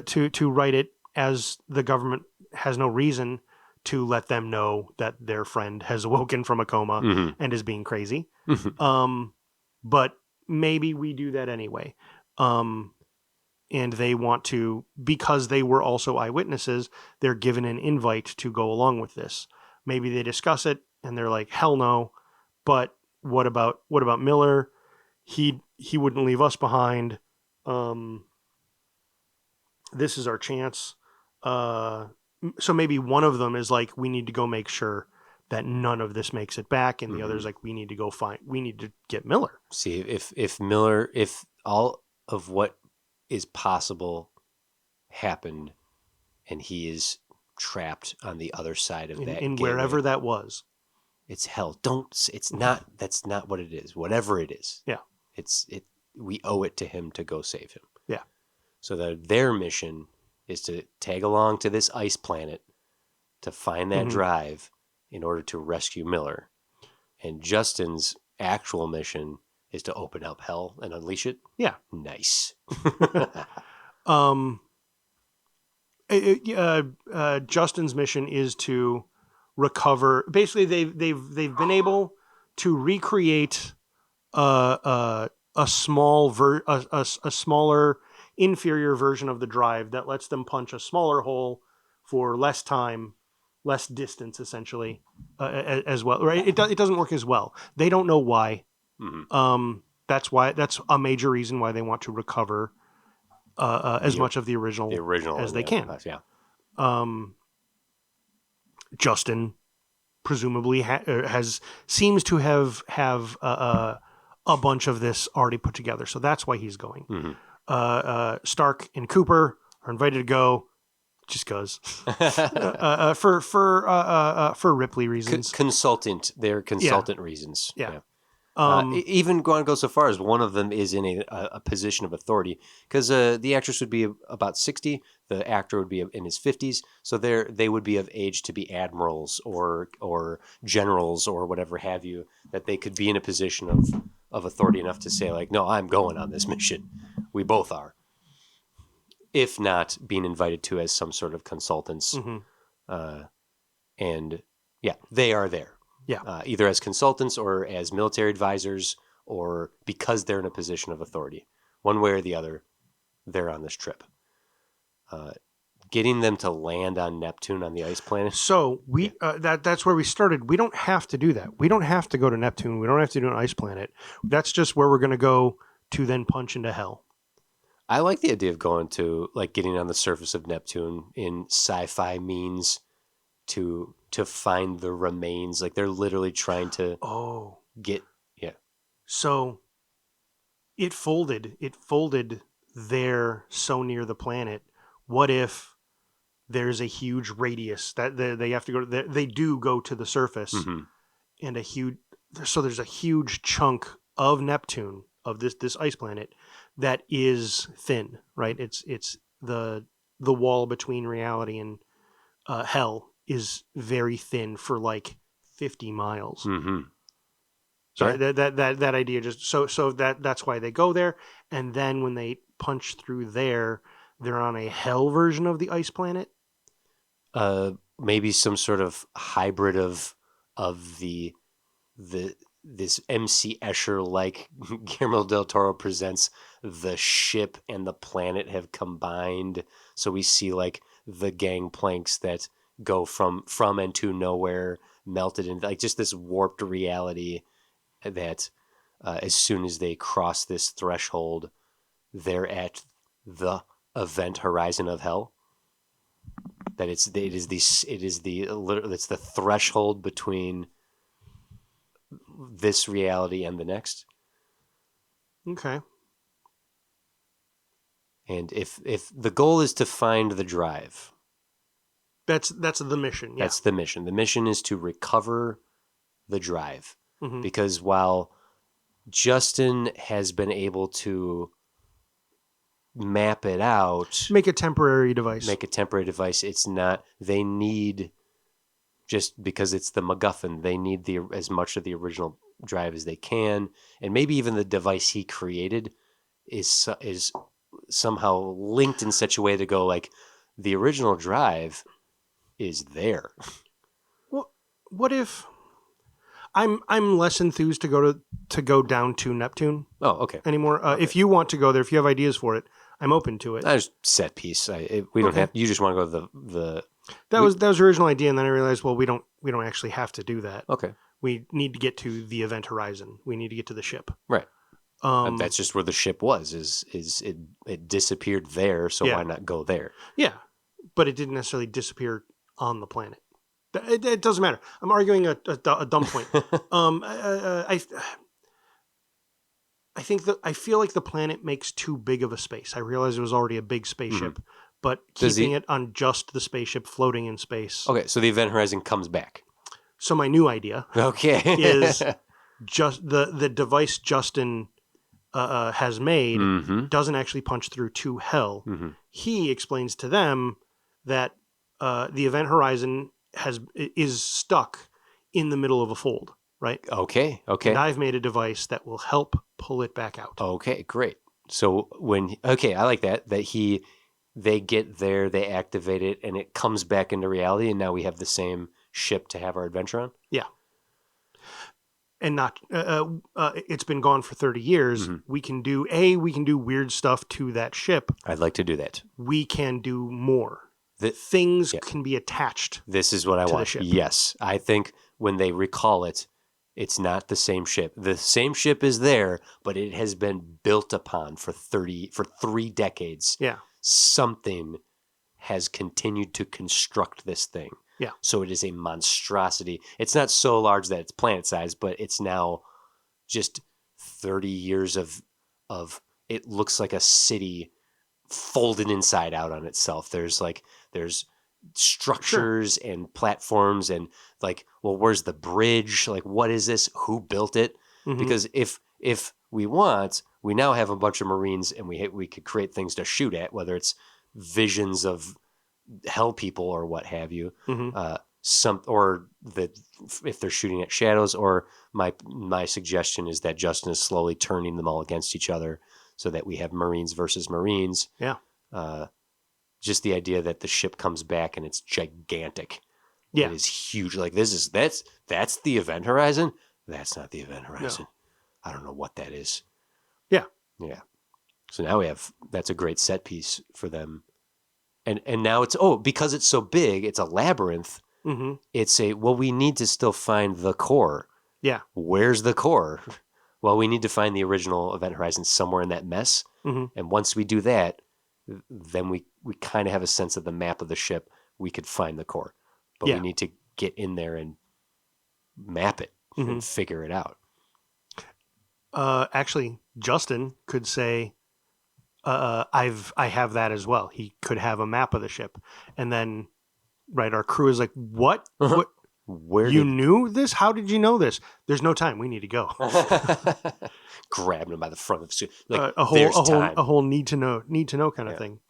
to write it as the government has no reason to let them know that their friend has awoken from a coma and is being crazy. But maybe we do that anyway. And they want to, because they were also eyewitnesses, they're given an invite to go along with this. Maybe they discuss it and they're like, hell no. But what about Miller? He wouldn't leave us behind. This is our chance. So maybe one of them is like, we need to go make sure that none of this makes it back. And the other's like, we need to get Miller. See, if Miller, if all of what is possible happened and he is trapped on the other side of that in gateway, wherever that was, it's hell. It's not, that's not what it is. Whatever it is. Yeah. We owe it to him to go save him. Yeah. So their mission is to tag along to this ice planet to find that drive in order to rescue Miller. And Justin's actual mission is to open up hell and unleash it. Yeah. Nice. Justin's mission is to recover. Basically, they've been able to recreate a smaller, inferior version of the drive that lets them punch a smaller hole for less time, less distance, essentially, as well. Right? It doesn't work as well. They don't know why. That's a major reason why they want to recover as much of the original as they can. Yeah. Justin presumably seems to have a bunch of this already put together, so that's why he's going. Stark and Cooper are invited to go, just cause for Ripley reasons. They're consultant reasons. Yeah. Even going to go so far as one of them is in a position of authority, because the actress would be about 60, the actor would be in his 50s, so they would be of age to be admirals or generals or whatever have you, that they could be in a position of authority enough to say like, no, I'm going on this mission. We both are. If not being invited to as some sort of consultants. And yeah, they are there. Yeah. Either as consultants or as military advisors, or because they're in a position of authority. One way or the other, they're on this trip. Getting them to land on Neptune, on the ice planet. So that's where we started. We don't have to do that. We don't have to go to Neptune. We don't have to do an ice planet. That's just where we're going to go to then punch into hell. I like the idea of going to, like, getting on the surface of Neptune in sci-fi means to find the remains. Like, they're literally trying to get, yeah. So it folded there so near the planet. What if there's a huge radius that they have to go to? They do go to the surface, and there's a huge chunk of Neptune, of this ice planet, that is thin, right? It's the wall between reality and hell is very thin for like 50 miles. So that idea just so that's why they go there, and then when they punch through there, they're on a hell version of the ice planet. Maybe some sort of hybrid of this MC Escher, like Guillermo del Toro presents, the ship and the planet have combined. So we see like the gangplanks that go from and to nowhere melted in, like just this warped reality that as soon as they cross this threshold, they're at the event horizon of hell. That it's the threshold between this reality and the next. Okay. And if the goal is to find the drive, That's the mission. Yeah. That's the mission. The mission is to recover the drive. Mhm. Because while Justin has been able to map it out, Make a temporary device. make a temporary device, it's not, they need, just because it's the MacGuffin, they need as much of the original drive as they can. And maybe even the device he created is somehow linked in such a way to go like, the original drive is there. Well, what if I'm less enthused to go down to Neptune Oh, okay. anymore. If you want to go there, if you have ideas for it, I'm open to it. That's set piece. We don't have. You just want to go to the. That was the original idea, and then I realized, well, we don't actually have to do that. Okay. We need to get to the event horizon. We need to get to the ship. Right. That's just where the ship was. It disappeared there? So Yeah. why not go there? Yeah, but it didn't necessarily disappear on the planet. It doesn't matter. I'm arguing a dumb point. I think that I feel like the planet makes too big of a space. I realized it was already a big spaceship, but keeping it on just the spaceship floating in space. Okay, so the event horizon comes back. So my new idea Okay. is just the device Justin has made Mm-hmm. doesn't actually punch through to hell. Mm-hmm. He explains to them that the event horizon is stuck in the middle of a fold, right? Okay. And I've made a device that will help pull it back out. Okay, great. So I like that they get there, they activate it, and it comes back into reality, and now we have the same ship to have our adventure on. Yeah. And not it's been gone for 30 years. Mhm. We can do weird stuff to that ship. I'd like to do that. We can do more. Things Yeah. can be attached. This is what I To the want. ship. Yes, I think when they recall it, it's not the same ship. The same ship is there, but it has been built upon for 3 decades. Yeah. Something has continued to construct this thing. Yeah. So it is a monstrosity. It's not so large that it's planet size, but it's now just 30 years of it looks like a city folded inside out on itself. There's structures and platforms and like, well, where's the bridge? Like, what is this? Who built it? Mhm. Because if we want, we now have a bunch of Marines and we could create things to shoot at, whether it's visions of hell people or what have you. Mhm. If they're shooting at shadows, or my suggestion is that Justin is slowly turning them all against each other so that we have Marines versus Marines. Yeah. Just the idea that the ship comes back and it's gigantic. Yeah. It is huge. Like that's the event horizon. That's not the event horizon. I don't know what that is. Yeah. Yeah. So now that's a great set piece for them. And now because it's so big, it's a labyrinth. Mm-hmm. It's we need to still find the core. Yeah. Where's the core? Well, we need to find the original event horizon somewhere in that mess. Mm-hmm. And once we do that, then we kind of have a sense of the map of the ship. We could find the core. But we need to get in there and map it and figure it out. Actually, Justin could say, I have that as well. He could have a map of the ship. And then, right, our crew is like, what? What? Where You knew this? How did you know this? There's no time. We need to go. grabbing him by the front of the suit. Like, a whole need to know kind of thing.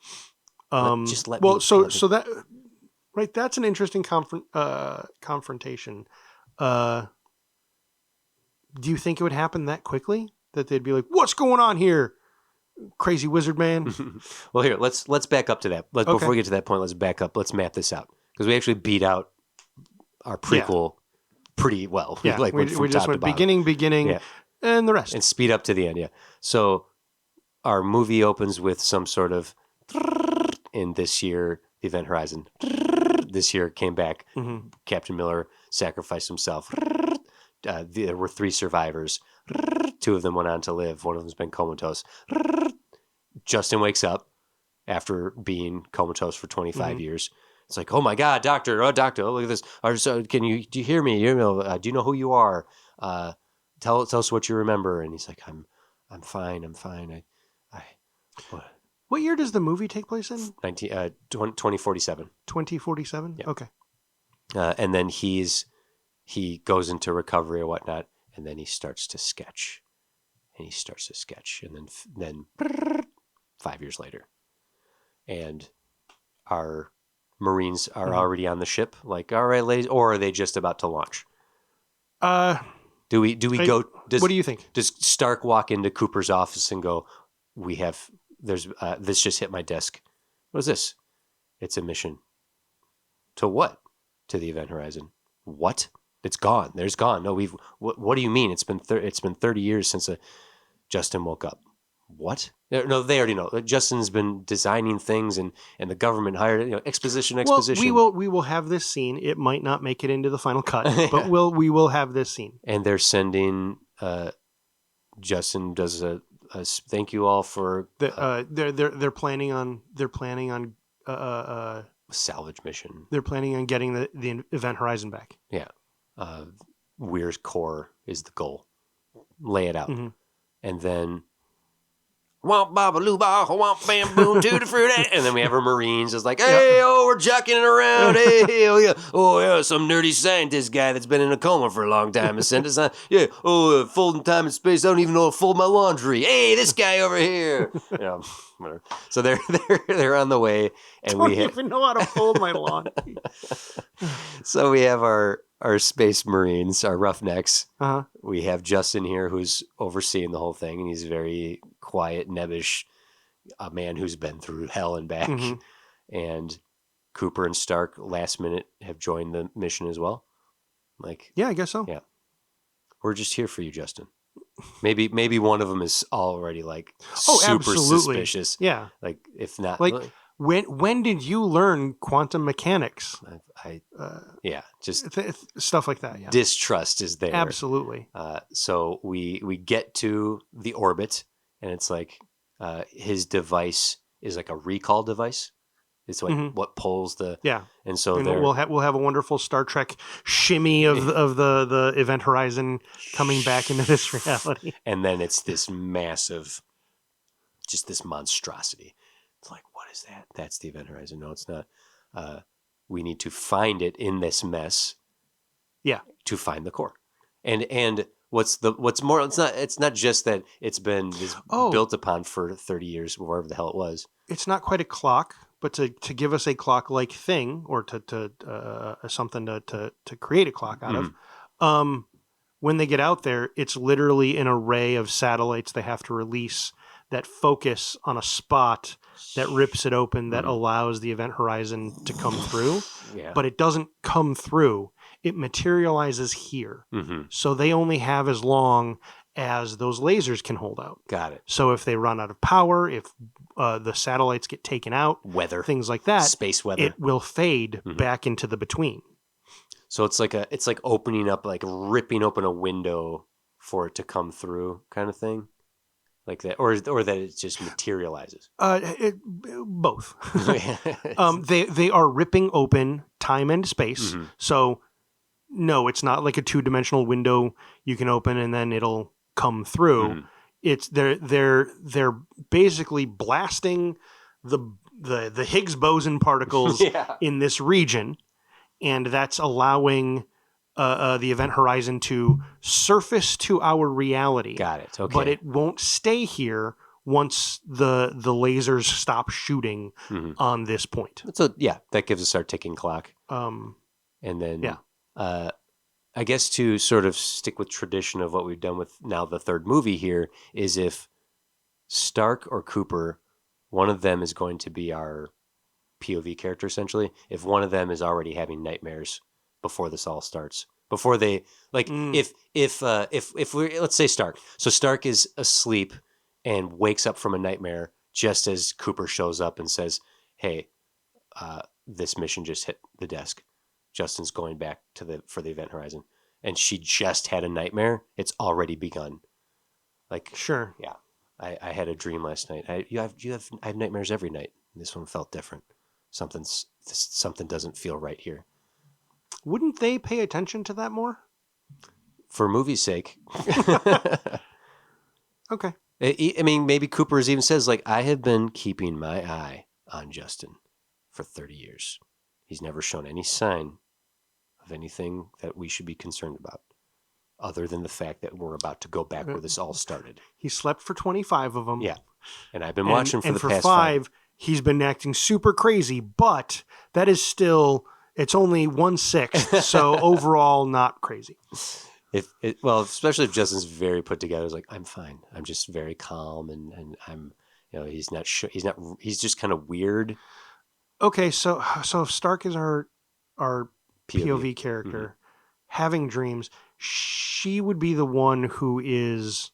Just let well, me. so that right, that's an interesting confrontation. Do you think it would happen that quickly? That they'd be like, "What's going on here, crazy wizard man?" Well, here let's back up to that. Before we get to that point, let's back up. Let's map this out because we actually beat out our prequel pretty well. Yeah, like we just went beginning, and the rest, and speed up to the end. Yeah. So our movie opens with some sort of in this year, the event horizon. This year came back. Mm-hmm. Captain Miller sacrificed himself. There were 3 survivors. 2 of them went on to live. One of them's been comatose. Justin wakes up after being comatose for 25 years. It's like, oh my God, doctor, look at this. Do you hear me? Do you know who you are? Tell us what you remember. And he's like, I'm fine. What year does the movie take place in? 2047. 2047? Yeah. Okay. And then he goes into recovery or whatnot, and then he starts to sketch. And then 5 years later. And our Marines are already on the ship, like, all right, ladies, or are they just about to launch? Do we go? What do you think? Does Stark walk into Cooper's office and go, there's this just hit my desk. What is this? It's a mission. To what? To the Event Horizon. What? It's gone. There's gone. No, what do you mean? It's been 30 years since Justin woke up. What? No, they already know. Justin's been designing things, and the government hired exposition. Well, we will have this scene. It might not make it into the final cut, but we will have this scene. And they're sending. Justin does a thank you all for. They're planning on salvage mission. They're planning on getting the Event Horizon back. Yeah, Weir's core is the goal. Lay it out, and then. Womp baba loo ba womp bam boom to the fruit, and then we have our Marines just like, hey, we're jacking it around, hey, oh yeah, some nerdy scientist guy that's been in a coma for a long time has sent us on, folding time and space. I don't even know how to fold my laundry. Hey, this guy over here, whatever. So they're on the way, and we even know how to fold my laundry. So we have our Space Marines, our Roughnecks. Uh-huh. We have Justin here who's overseeing the whole thing, and he's very quiet, nebbish, a man who's been through hell and back. And Cooper and Stark, last minute, have joined the mission as well. Yeah, I guess so. Yeah, we're just here for you, Justin. Maybe one of them is already super suspicious. Yeah, if not, when did you learn quantum mechanics? Just stuff like that. Yeah. Distrust is there. Absolutely. So we get to the orbit, and it's like his device is like a recall device. It's like what pulls the and so we'll have a wonderful Star Trek shimmy of the Event Horizon coming back into this reality, and then it's this massive, just this monstrosity. It's like, what is that? That's the Event Horizon. No, it's not. We need to find it in this mess. Yeah. To find the core. And what's more, it's not just that it's been built upon for 30 years, wherever the hell it was. It's not quite a clock, but to give us a clock-like thing, or to something to create a clock out of. When they get out there, it's literally an array of satellites they have to release that focus on a spot that rips it open, that allows the Event Horizon to come through. Yeah. But it doesn't come through. It materializes here. So they only have as long as those lasers can hold out. Got it. So if they run out of power, if the satellites get taken out, weather, things like that, space weather, it will fade back into the between. So it's like opening up, like ripping open a window for it to come through, kind of thing. Like that, or that it just materializes. Both. They are ripping open time and space. So no, it's not like a 2-dimensional window you can open and then it'll come through. It's they're basically blasting the Higgs boson particles in this region, and that's allowing the Event Horizon to surface to our reality. Got it. Okay. But it won't stay here once the lasers stop shooting on this point. So that gives us our ticking clock. And then I guess to sort of stick with tradition of what we've done with now the third movie here is, if Stark or Cooper, one of them is going to be our POV character essentially. If one of them is already having nightmares before this all starts, before they if we, let's say Stark. So Stark is asleep and wakes up from a nightmare just as Cooper shows up and says, "Hey, this mission just hit the desk. Justin's going back for the Event Horizon," and she just had a nightmare. It's already begun. Sure, yeah. I had a dream last night. I have nightmares every night. This one felt different. Something doesn't feel right here. Wouldn't they pay attention to that more? For movie's sake. Okay. I mean, maybe Cooper's even says, like, I have been keeping my eye on Justin for 30 years. He's never shown any sign of anything that we should be concerned about, other than the fact that we're about to go back where this all started. He slept for 25 of them. Yeah. And I've been watching for and the for past five, he's been acting super crazy, but that is still, it's only 1/6. So overall, not crazy. Well, especially if Justin's very put together, it's like, I'm fine. I'm just very calm, and I'm, he's not he's just kind of weird. Okay, so if Stark is our POV character, having dreams, she would be the one who is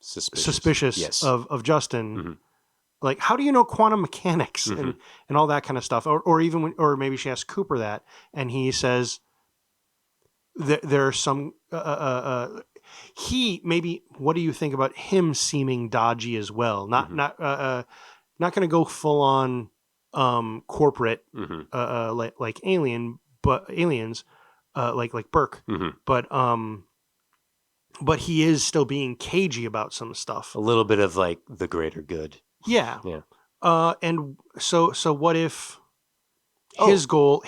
suspicious yes. of Justin. Like, how do you know quantum mechanics and all that kind of stuff? Or even or maybe she asks Cooper that, and he says there are some he maybe. What do you think about him seeming dodgy as well? Not going to go full on corporate like aliens, like Burke, but he is still being cagey about some stuff. A little bit of like the greater good. Yeah. And so what if his goal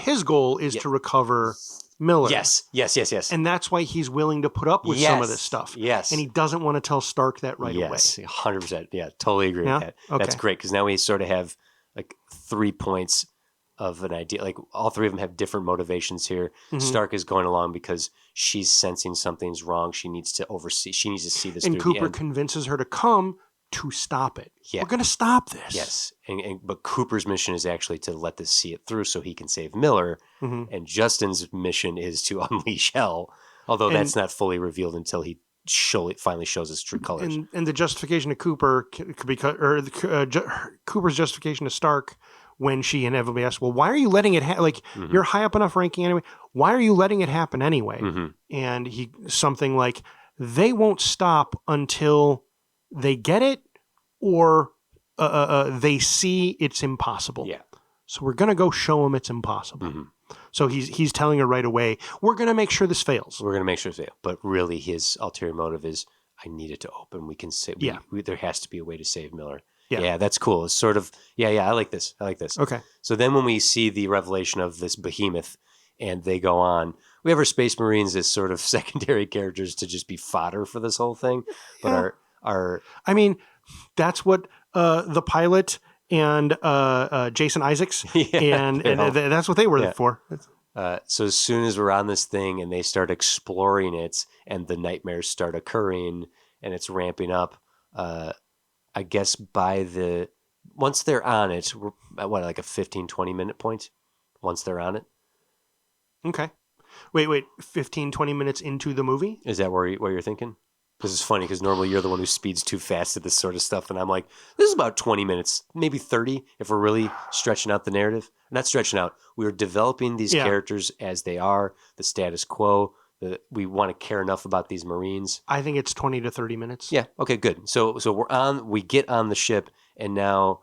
is to recover Miller? Yes. And that's why he's willing to put up with some of this stuff. Yes. And he doesn't want to tell Stark that right away. Yes, 100%. Yeah, totally agree with that. Okay. That's great, because now we sort of have like 3 points of an idea. Like, all 3 of them have different motivations here. Stark is going along because she's sensing something's wrong. She needs to see this and through Cooper the end. convinces her to come to stop it. Yeah. We're going to stop this. Yes. But Cooper's mission is actually to let this see it through so he can save Miller. And Justin's mission is to unleash hell, although that's not fully revealed until he finally shows his true colors. And the justification to Cooper could be Cooper's justification to Stark, when she inevitably asks, well, why are you letting it happen? Like, you're high up enough ranking anyway. Why are you letting it happen anyway? And he, something like, they won't stop until they get it, or they see it's impossible. Yeah. So we're going to go show them it's impossible. So he's telling her right away, we're going to make sure this fails. We're going to make sure this fails. But really, his ulterior motive is, I need it to open. We can say, there has to be a way to save Miller. Yeah, that's cool. It's sort of, I like this. Okay. So then when we see the revelation of this behemoth and they go on, we have our Space Marines as sort of secondary characters to just be fodder for this whole thing. But I mean, that's what the pilot and Jason Isaacs and that's what they were for. So as soon as we're on this thing and they start exploring it and the nightmares start occurring and it's ramping up, I guess once they're on it, we're at like a 15, 20 minute point once they're on it. Okay. Wait, 15, 20 minutes into the movie? Is that what you're thinking? This is funny because normally you're the one who speeds too fast at this sort of stuff. And I'm like, this is about 20 minutes, maybe 30 if we're really stretching out the narrative. Not stretching out. We're developing these characters as they are, the status quo. We want to care enough about these Marines. I think it's 20 to 30 minutes. Yeah. Okay, good. So we get on the ship, and now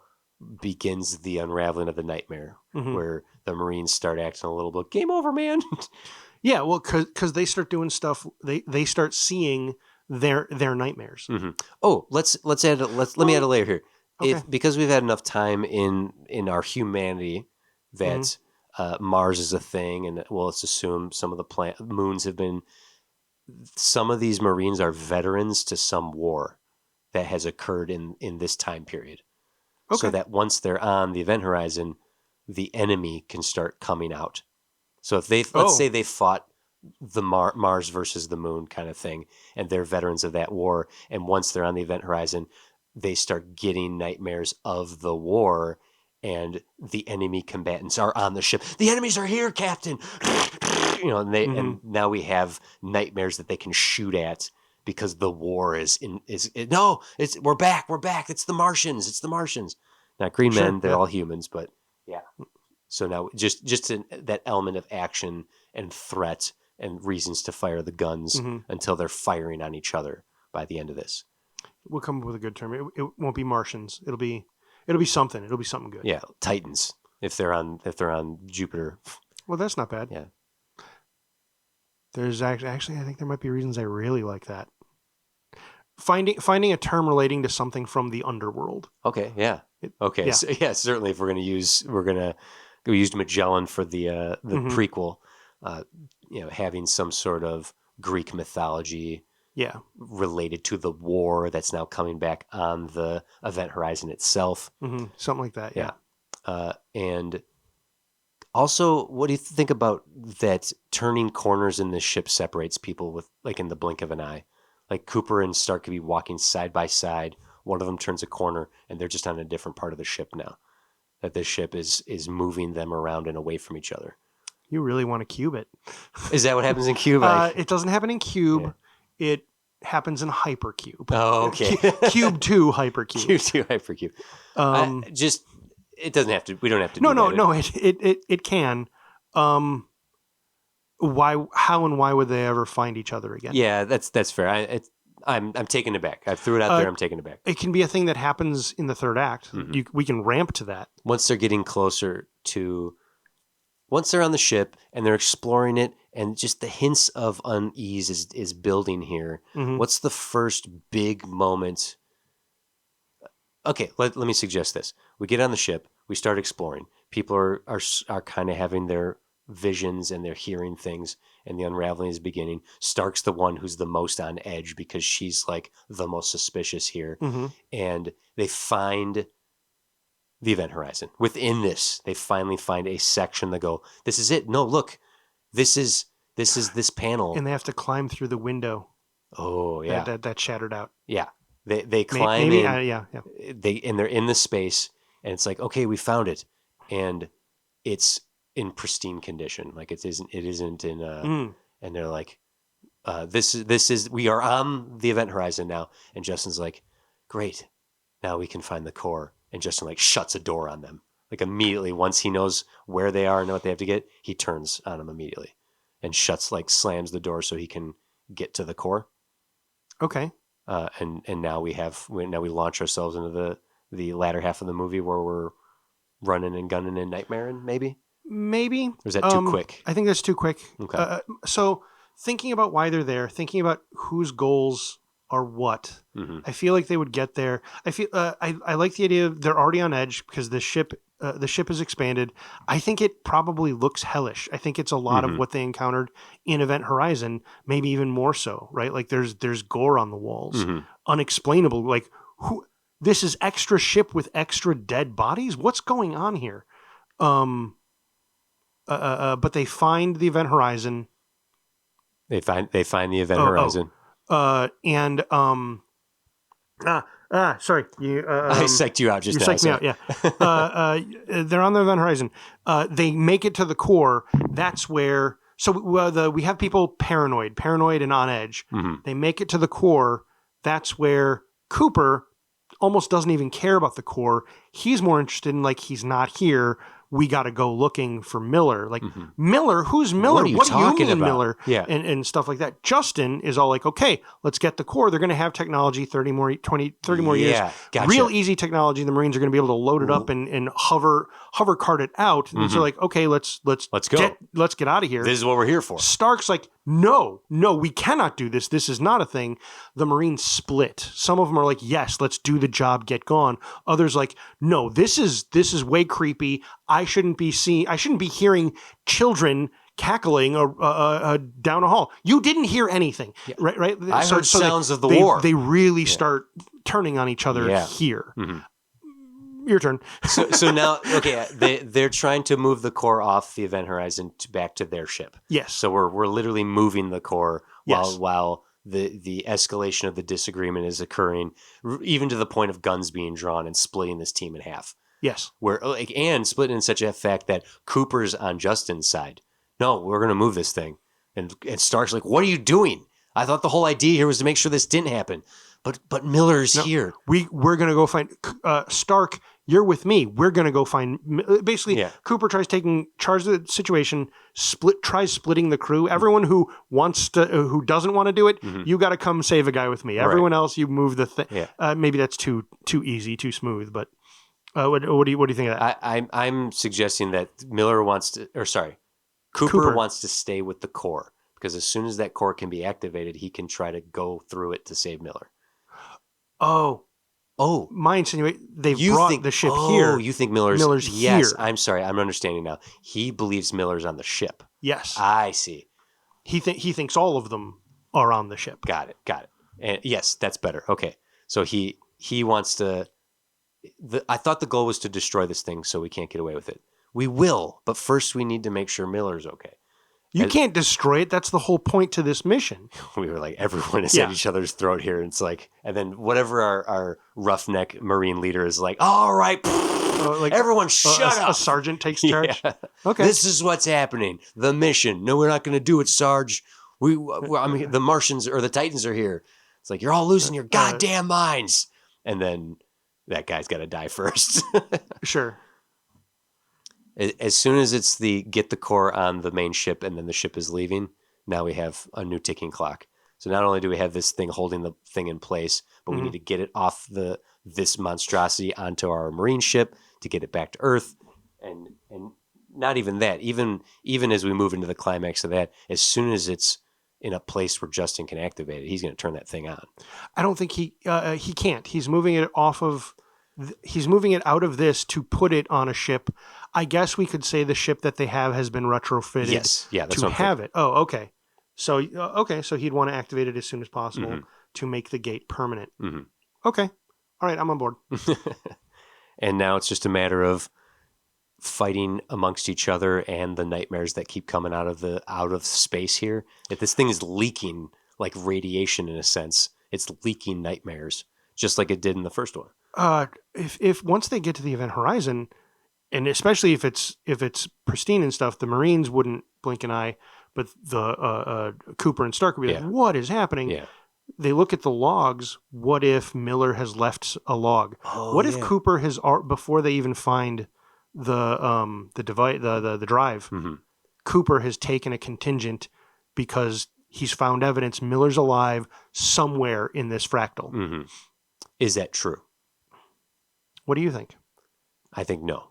begins the unraveling of the nightmare, where the Marines start acting a little bit, game over, man. Yeah, well, because they start doing stuff, they start seeing their nightmares. Oh, let me add a layer here. Okay. Because we've had enough time in our humanity that Mars is a thing, and let's assume some of the moons have been. Some of these Marines are veterans to some war that has occurred in this time period. Okay. So that once they're on the event horizon, the enemy can start coming out. So if let's say they fought the Mars versus the moon kind of thing, and they're veterans of that war, and once they're on the event horizon, they start getting nightmares of the war, and the enemy combatants are on the ship. The enemies are here, Captain. And now we have nightmares that they can shoot at because the war we're back. It's the Martians. Not green men, they're all humans, but yeah. So now just that element of action and threat and reasons to fire the guns until they're firing on each other by the end of this. We'll come up with a good term. It won't be Martians. It'll be something. It'll be something good. Yeah, Titans if they're on Jupiter. Well, that's not bad. Yeah. There's actually I think there might be reasons I really like that. finding a term relating to something from the underworld. Okay, yeah. Okay, yeah. so yeah, certainly if we used Magellan for the prequel, having some sort of Greek mythology Yeah. related to the war that's now coming back on the Event Horizon itself. Something like that. Yeah. And also, what do you think about that turning corners in this ship separates people with like in the blink of an eye? Like Cooper and Stark could be walking side by side. One of them turns a corner and they're just on a different part of the ship now. That this ship is moving them around and away from each other. You really want to cube it. Is that what happens in Cube? It doesn't happen in Cube. Yeah. It happens in Hypercube. Oh, okay. Cube 2 Hypercube. Cube 2 Hypercube. Just it doesn't have to. We don't have to. No. It can. Why? How and why would they ever find each other again? Yeah, that's fair. I'm taken aback. I threw it out there. I'm taken aback. It can be a thing that happens in the third act. We can ramp to that once they're getting closer to. Once they're on the ship and they're exploring it, and just the hints of unease is building here. What's the first big moment? Okay, let me suggest this. We get on the ship. We start exploring. People are kind of having their visions and they're hearing things, and the unraveling is beginning. Stark's the one who's the most on edge because she's like the most suspicious here. And they find the Event Horizon. Within this, they finally find a section that go, this is it. No, look, this is this panel. And they have to climb through the window. Oh, yeah. That shattered out. Yeah. They climb in. Yeah. They're in the space, and it's like, okay, we found it. And it's in pristine condition. Like it isn't in and they're like, this is we are on the Event Horizon now. And Justin's like, great. Now we can find the core. And Justin like shuts a door on them. Like immediately, once he knows where they are and know what they have to get, he turns on them immediately and slams the door so he can get to the core. Okay. And now we launch ourselves into the latter half of the movie where we're running and gunning and nightmaring, maybe? Maybe. Or is that too quick? I think that's too quick. Okay. So thinking about why they're there, thinking about whose goals are what, I feel like they would get there. I feel I like the idea of they're already on edge because the ship is expanded. I think it probably looks hellish. I think it's a lot of what they encountered in Event Horizon, maybe even more so, right? Like there's gore on the walls, unexplainable. Like this is extra ship with extra dead bodies. What's going on here? But they find the Event Horizon. They find the Event Horizon. Sorry, you. I psyched you out just now. You psyched me out, yeah. They're on the Event Horizon. They make it to the core. That's where. So we have people paranoid and on edge. They make it to the core. That's where Cooper almost doesn't even care about the core. He's more interested in like he's not here. We got to go looking for Miller. Like Miller, who's Miller? What do you mean, Miller? Yeah, and stuff like that. Justin is all like, okay, let's get the core. They're going to have technology 30 more years. Gotcha. Real easy technology. The Marines are going to be able to load it up and hover cart it out. And so like, okay, let's go. Let's get out of here. This is what we're here for. Stark's like, no, we cannot do this. This is not a thing. The Marines split. Some of them are like, yes, let's do the job, get gone. Others like, no, this is way creepy. I shouldn't be hearing children cackling down a hall. You didn't hear anything, right? I heard sounds of the war. They really start turning on each other here. Your turn. so now, okay, they're trying to move the core off the Event Horizon back to their ship. Yes. So we're literally moving the core while the escalation of the disagreement is occurring, even to the point of guns being drawn and splitting this team in half. Yes. And splitting in such a fact that Cooper's on Justin's side. No, we're going to move this thing. And Stark's like, what are you doing? I thought the whole idea here was to make sure this didn't happen. But Miller's here. We're going to go find Stark. You're with me. We're going to go find. Basically, Cooper tries taking charge of the situation. Tries splitting the crew. Everyone who doesn't want to do it, you got to come save a guy with me. Everyone else, you move the thing. Yeah. Maybe that's too easy, too smooth. But what do you think of that? I'm suggesting that Cooper wants to stay with the core because as soon as that core can be activated, he can try to go through it to save Miller. Oh, Oh, my insinuate they've you brought think the ship oh, here. you think Miller's yes, here. I'm sorry, I'm understanding now. He believes Miller's on the ship. Yes, I see. he thinks all of them are on the ship. Got it. And yes, that's better. Okay. So he wants to I thought the goal was to destroy this thing so we can't get away with it. We will, but first we need to make sure Miller's okay. You can't destroy it. That's the whole point to this mission. We were like, everyone is Yeah. at each other's throat here. And it's like, and then whatever our roughneck Marine leader is like, all right, everyone shut up. A sergeant takes charge. Yeah. Okay. This is what's happening. The mission. No, we're not going to do it, Sarge. I mean, the Martians or the Titans are here. It's like, you're all losing your goddamn minds. And then that guy's got to die first. Sure. As soon as it's get the core on the main ship and then the ship is leaving, now we have a new ticking clock. So not only do we have this thing holding the thing in place, but we need to get it off this monstrosity onto our Marine ship to get it back to Earth. And not even that, even as we move into the climax of that, as soon as it's in a place where Justin can activate it, he's going to turn that thing on. I don't think he can't. He's moving it off of. He's moving it out of this to put it on a ship. I guess we could say the ship that they have has been retrofitted. Yes, yeah, that's to what I'm have thinking. it. Oh, okay. So he'd want to activate it as soon as possible to make the gate permanent. Mhm. Okay, all right, I'm on board. And now it's just a matter of fighting amongst each other and the nightmares that keep coming out of space here. If this thing is leaking like radiation in a sense, it's leaking nightmares just like it did in the first one. If once they get to the event horizon, and especially if it's pristine and stuff, the Marines wouldn't blink an eye, but the Cooper and Stark would be like, "What is happening?" Yeah. They look at the logs. What if Miller has left a log? Oh, What if Cooper has before they even find the device, the drive? Mm-hmm. Cooper has taken a contingent because he's found evidence Miller's alive somewhere in this fractal. Mm-hmm. Is that true? What do you think? I think no.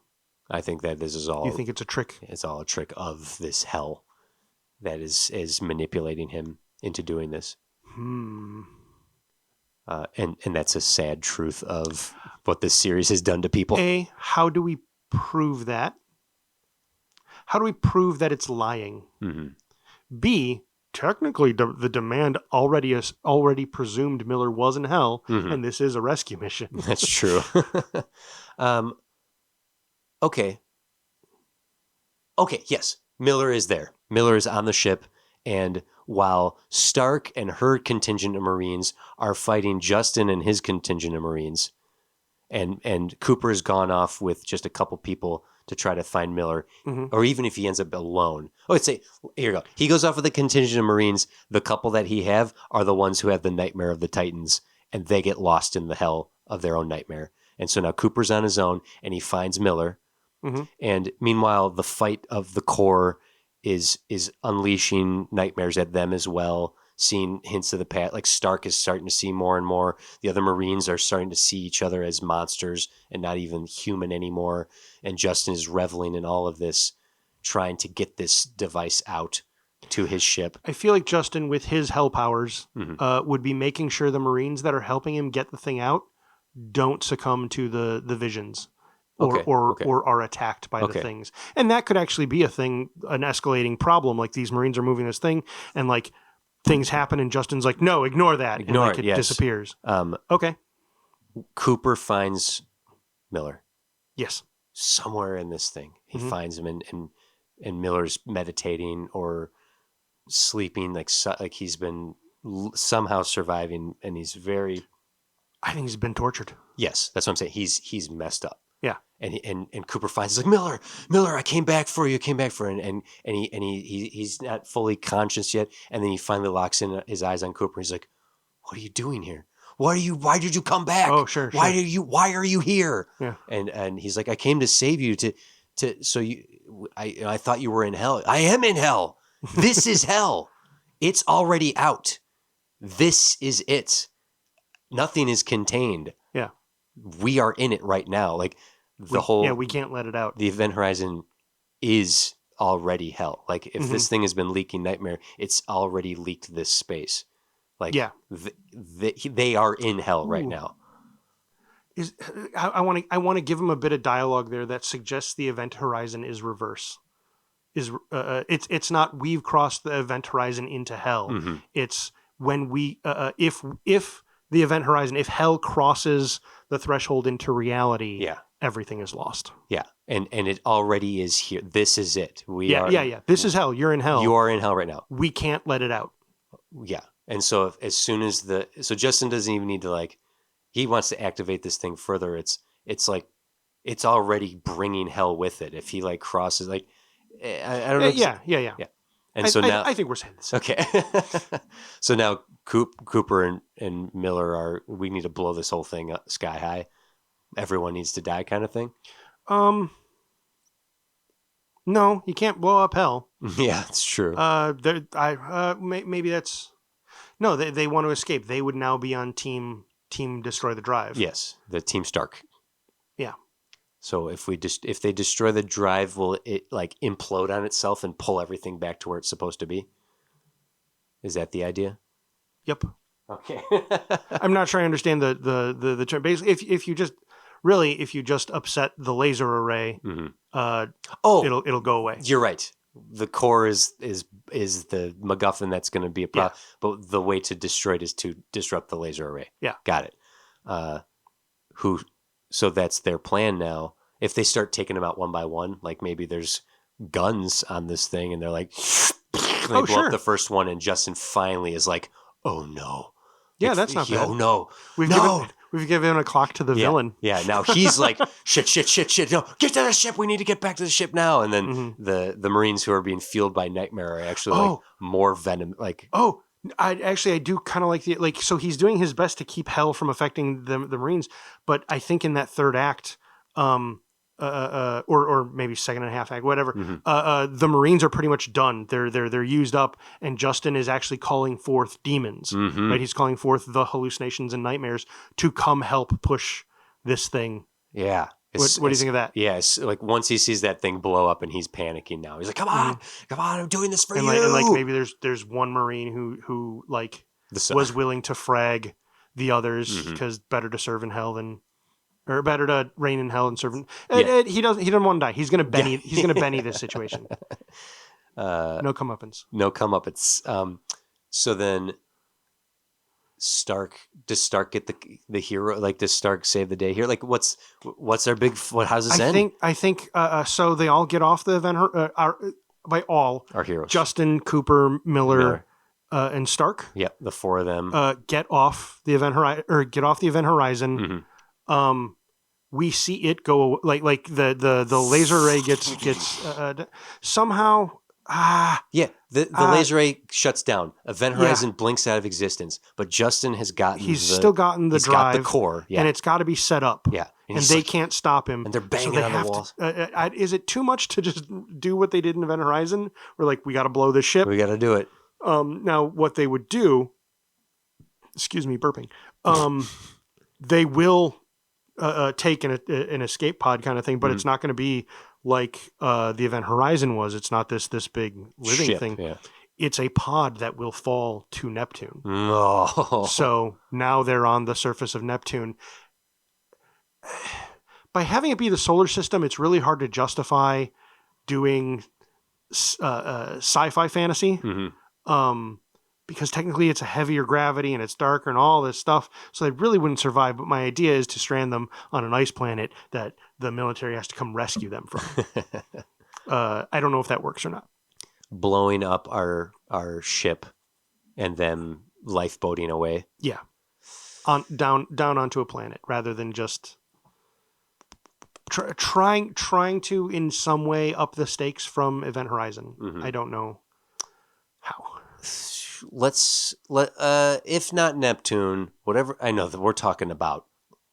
I think that this is all. You think it's a trick? It's all a trick of this hell that is manipulating him into doing this. And that's a sad truth of what this series has done to people. A, how do we prove that? How do we prove that it's lying? Mm-hmm. B, technically the demand already presumed Miller was in hell, and this is a rescue mission. That's true. Okay, yes. Miller is there. Miller is on the ship, and while Stark and her contingent of Marines are fighting Justin and his contingent of Marines, and Cooper has gone off with just a couple people to try to find Miller, or even if he ends up alone. Oh, let's say, here you go. He goes off with a contingent of Marines. The couple that he have are the ones who have the nightmare of the Titans, and they get lost in the hell of their own nightmare. And so now Cooper's on his own, and he finds Miller. And meanwhile, the fight of the core is unleashing nightmares at them as well, seeing hints of the past. Like Stark is starting to see more and more. The other Marines are starting to see each other as monsters and not even human anymore. And Justin is reveling in all of this, trying to get this device out to his ship. I feel like Justin, with his hell powers, would be making sure the Marines that are helping him get the thing out don't succumb to the visions. Or are attacked by the things. And that could actually be a thing, an escalating problem. Like these Marines are moving this thing and like things happen and Justin's like, no, ignore that. Ignore and like, it, yes. disappears. Okay. Cooper finds Miller. Yes. Somewhere in this thing. He finds him and Miller's meditating or sleeping like he's been somehow surviving, and he's very... I think he's been tortured. Yes, that's what I'm saying. He's messed up. Yeah. And Cooper finds, he's like, Miller, I came back for you. And he's not fully conscious yet. And then he finally locks in his eyes on Cooper. He's like, what are you doing here? Why did you come back? Oh, sure. Why are you here? Yeah. And he's like, I came to save you I thought you were in hell. I am in hell. This is hell. It's already out. This is it. Nothing is contained. Yeah. We are in it right now. Like we can't let it out. The event horizon is already hell. Like if this thing has been leaking nightmare, it's already leaked this space. Like they are in hell right now. is I want to give him a bit of dialogue there that suggests the event horizon is reverse. It's not we've crossed the event horizon into hell. Mm-hmm. It's when we if the event horizon, if hell crosses the threshold into reality, Yeah. everything is lost. Yeah. And it already is here. This is it. Yeah. This is hell. You're in hell. You are in hell right now. We can't let it out. Yeah. And so as soon as so Justin doesn't even need to like, he wants to activate this thing further. It's like, it's already bringing hell with it. If he like crosses, like, I don't know. Yeah. And so now I think we're saying this. Okay. So now Cooper and Miller we need to blow this whole thing up sky high. Everyone needs to die kind of thing. No, you can't blow up hell. Yeah, it's true. Maybe that's no. They want to escape. They would now be on team destroy the drive. Yes, the Team Stark. Yeah. So if they destroy the drive, will it like implode on itself and pull everything back to where it's supposed to be? Is that the idea? Yep. Okay. I'm not sure I understand the term. Basically, if you just upset the laser array, it'll go away. You're right. The core is the MacGuffin that's going to be a problem. Yeah. But the way to destroy it is to disrupt the laser array. Yeah. Got it. So that's their plan now. If they start taking them out one by one, like maybe there's guns on this thing and they're like, they blow up the first one and Justin finally is like, oh no. Yeah, that's not bad. Oh no. We've given a clock to the villain. Yeah, now he's like, shit. No, get to the ship. We need to get back to the ship now. And then the Marines who are being fueled by Nightmare are actually like more venom. Like, I do kind of like so he's doing his best to keep hell from affecting the Marines, but I think in that third act, or maybe second and a half act, whatever, the Marines are pretty much done. They're used up, and Justin is actually calling forth demons. Right, he's calling forth the hallucinations and nightmares to come help push this thing. Yeah. What do you think of that? Yeah, like once he sees that thing blow up and he's panicking now, he's like, "Come on, I'm doing this for you." And like maybe there's one Marine who like was willing to frag the others because better to serve in hell than, or better to reign in hell and serve. He doesn't want to die. He's gonna Benny. He's gonna Benny this situation. No comeuppance. No comeuppance. So then. Does Stark get the hero? Like, does Stark save the day here? Like, what's our big? How's this end? I think. So they all get off the event. By all our heroes, Justin, Cooper, Miller. And Stark. Yep, the four of them get off the event horizon. We see it go like the laser array gets somehow. The laser ray shuts down. Event Horizon blinks out of existence, but Justin has gotten. Still gotten the drive, got the core, and it's got to be set up. Yeah, and they can't stop him. And they're banging on the walls. Is it too much to just do what they did in Event Horizon? We're like, we got to blow this ship. We got to do it. Now, what they would do? Excuse me, burping. They will take an escape pod kind of thing, but it's not going to be like the Event Horizon was. It's not this big living ship, thing. Yeah. It's a pod that will fall to Neptune. Oh. So now they're on the surface of Neptune. By having it be the solar system, it's really hard to justify doing sci-fi fantasy. Because technically it's a heavier gravity and it's darker and all this stuff. So they really wouldn't survive. But my idea is to strand them on an ice planet that the military has to come rescue them from. I don't know if that works or not. Blowing up our ship and then lifeboating away. Yeah. Down onto a planet rather than just trying to in some way up the stakes from Event Horizon. I don't know how. If not Neptune, whatever. I know that we're talking about.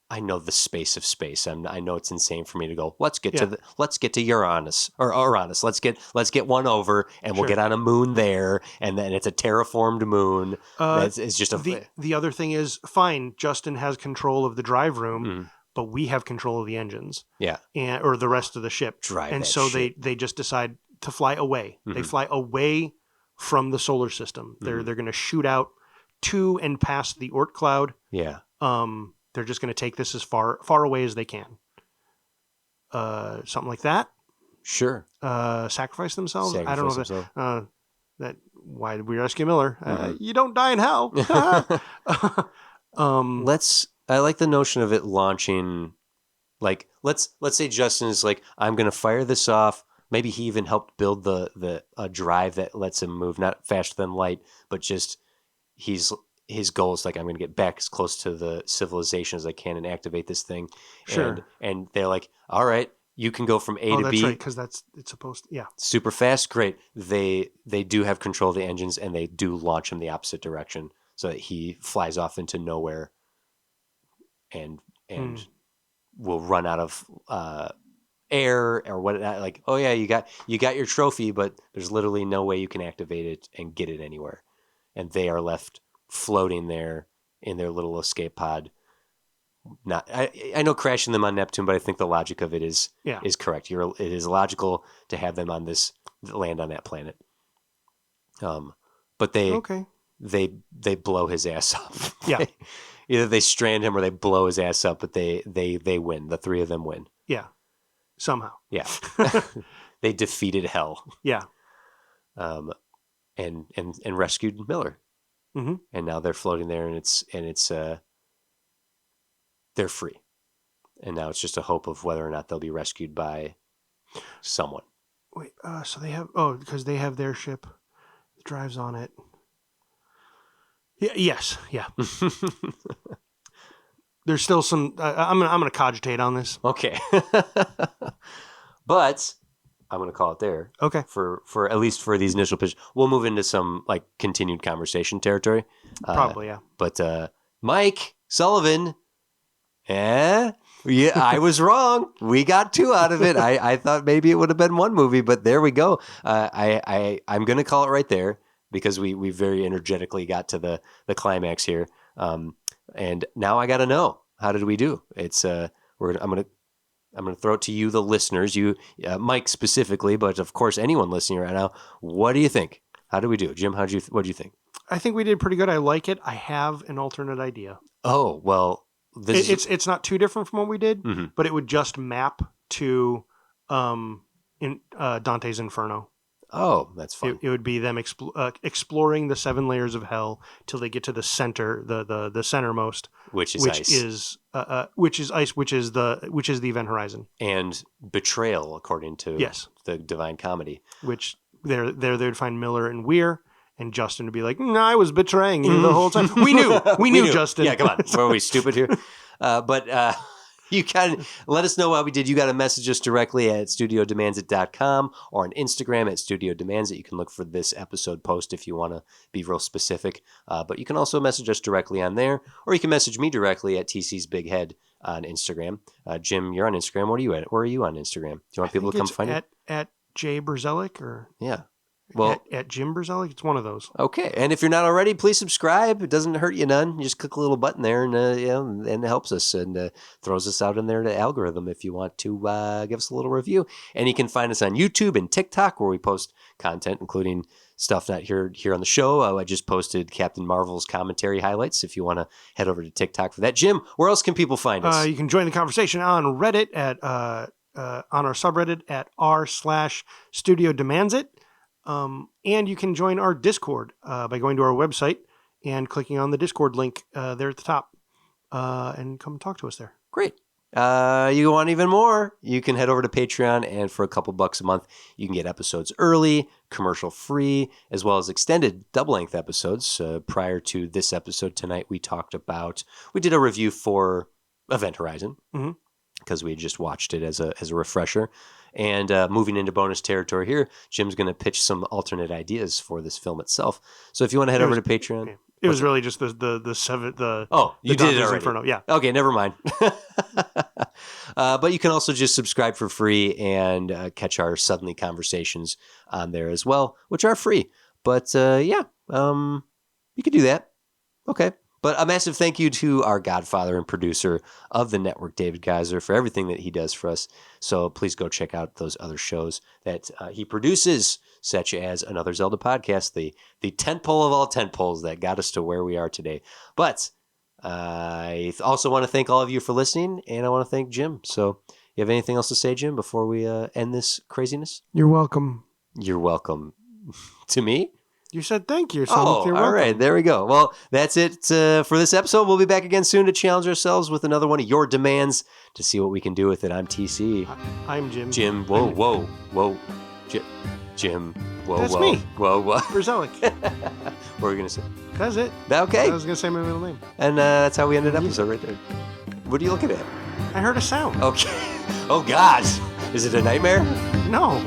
I know the space of space. I know it's insane for me to go. Let's get to Uranus or Uranus. Let's get one over, and we'll get on a moon there, and then it's a terraformed moon. It's just the other thing is fine. Justin has control of the drive room, but we have control of the engines. Yeah, or the rest of the ship. They just decide to fly away. They fly away from the solar system. They're going to shoot out to and past the Oort cloud. Yeah. they're just going to take this as far away as they can. Something like that. Sure. Sacrifice themselves. I don't know Sacrifice if himself. that. Why did we rescue Miller? Mhm. You don't die in hell. I like the notion of it launching. Like, let's say Justin is like, I'm gonna fire this off. Maybe he even helped build the drive that lets him move, not faster than light, but just his goal is like, I'm gonna get back as close to the civilization as I can and activate this thing. Sure. And they're like, all right, you can go from A to that's B. right, because it's supposed to, yeah. Super fast, great. They do have control of the engines, and they do launch him the opposite direction so that he flies off into nowhere and will run out of air or what. Like, oh yeah, you got your trophy, but there's literally no way you can activate it and get it anywhere, and they are left floating there in their little escape pod. Not, I know crashing them on Neptune, but I think the logic of it is correct. It is logical to have them land on that planet. But they blow his ass up. Yeah. Either they strand him or they blow his ass up, but they win. The three of them win. Yeah. Somehow. Yeah. They defeated hell. Yeah. And rescued Miller. Mm-hmm. And now they're floating there, and it's they're free. And now it's just a hope of whether or not they'll be rescued by someone. Wait, so they have because they have their ship, that drives on it. Yeah, yes, yeah. There's still some. I'm gonna cogitate on this. Okay, but I'm gonna call it there. Okay. For at least for these initial pitch, we'll move into some like continued conversation territory. Probably, yeah. But Mike Sullivan, yeah, I was wrong. We got 2 out of it. I thought maybe it would have been 1 movie, but there we go. I'm gonna call it right there because we very energetically got to the climax here. And now I got to know, how did we do? It's I'm gonna throw it to you, the listeners, Mike specifically, but of course anyone listening right now. What do you think? How do we do, Jim? What do you think? I think we did pretty good. I like it. I have an alternate idea. Oh well, it's not too different from what we did, mm-hmm. but it would just map to in Dante's Inferno. Oh, that's fun. It would be them exploring the 7 layers of hell till they get to the center, the centermost, which is ice, which is the Event Horizon, and betrayal, according to the Divine Comedy. Which they'd find Miller and Weir, and Justin would be like, "No, I was betraying you the whole time. We knew, Justin. Yeah, come on, were we stupid here?" But you can let us know how we did. You got to message us directly at studiodemandsit.com or on Instagram at studiodemandsit. You can look for this episode post if you want to be real specific. But you can also message us directly on there, or you can message me directly at TC's Big Head on Instagram. Jim, you're on Instagram. Where are you at? Where are you on Instagram? Do you want people to come find you? At Jay Berzelic or yeah. Well, at Jim Berzelic, it's one of those. Okay, and if you're not already, please subscribe. It doesn't hurt you none. You just click a little button there, and and it helps us and throws us out in there to algorithm. If you want to give us a little review, and you can find us on YouTube and TikTok, where we post content, including stuff not here on the show. I just posted Captain Marvel's commentary highlights. If you want to head over to TikTok for that, Jim, where else can people find us? You can join the conversation on Reddit at on our subreddit at r/Studio Demands It. And you can join our Discord by going to our website and clicking on the Discord link there at the top and come talk to us there. Great. You want even more? You can head over to Patreon, and for a couple bucks a month, you can get episodes early, commercial free, as well as extended double-length episodes. Prior to this episode tonight, we did a review for Event Horizon because we had just watched it as a refresher. And moving into bonus territory here, Jim's going to pitch some alternate ideas for this film itself. So if you want to head over to Patreon. Okay. It was really just the seven. You did it already. Inferno. Yeah. Okay, never mind. But you can also just subscribe for free and catch our Suddenly Conversations on there as well, which are free. But you could do that. Okay. But a massive thank you to our godfather and producer of the network, David Geiser, for everything that he does for us. So please go check out those other shows that he produces, such as Another Zelda Podcast, the tentpole of all tentpoles that got us to where we are today. But I also want to thank all of you for listening, and I want to thank Jim. So, you have anything else to say, Jim, before we end this craziness? You're welcome. You're welcome. To me? You said thank you. So Oh, you're all welcome. right. There we go. Well, that's it for this episode. We'll be back again soon to challenge ourselves with another one of your demands to see what we can do with it. I'm TC. I'm Jim. Jim. Whoa, whoa, whoa. Jim. Whoa, That's whoa. me. Whoa, whoa. Berzoic. What were we going to say? That's it. Okay. I was going to say my middle name. And that's how we ended the episode right there. What are you looking at? I heard a sound. Okay. Oh, God. Is it a nightmare? No.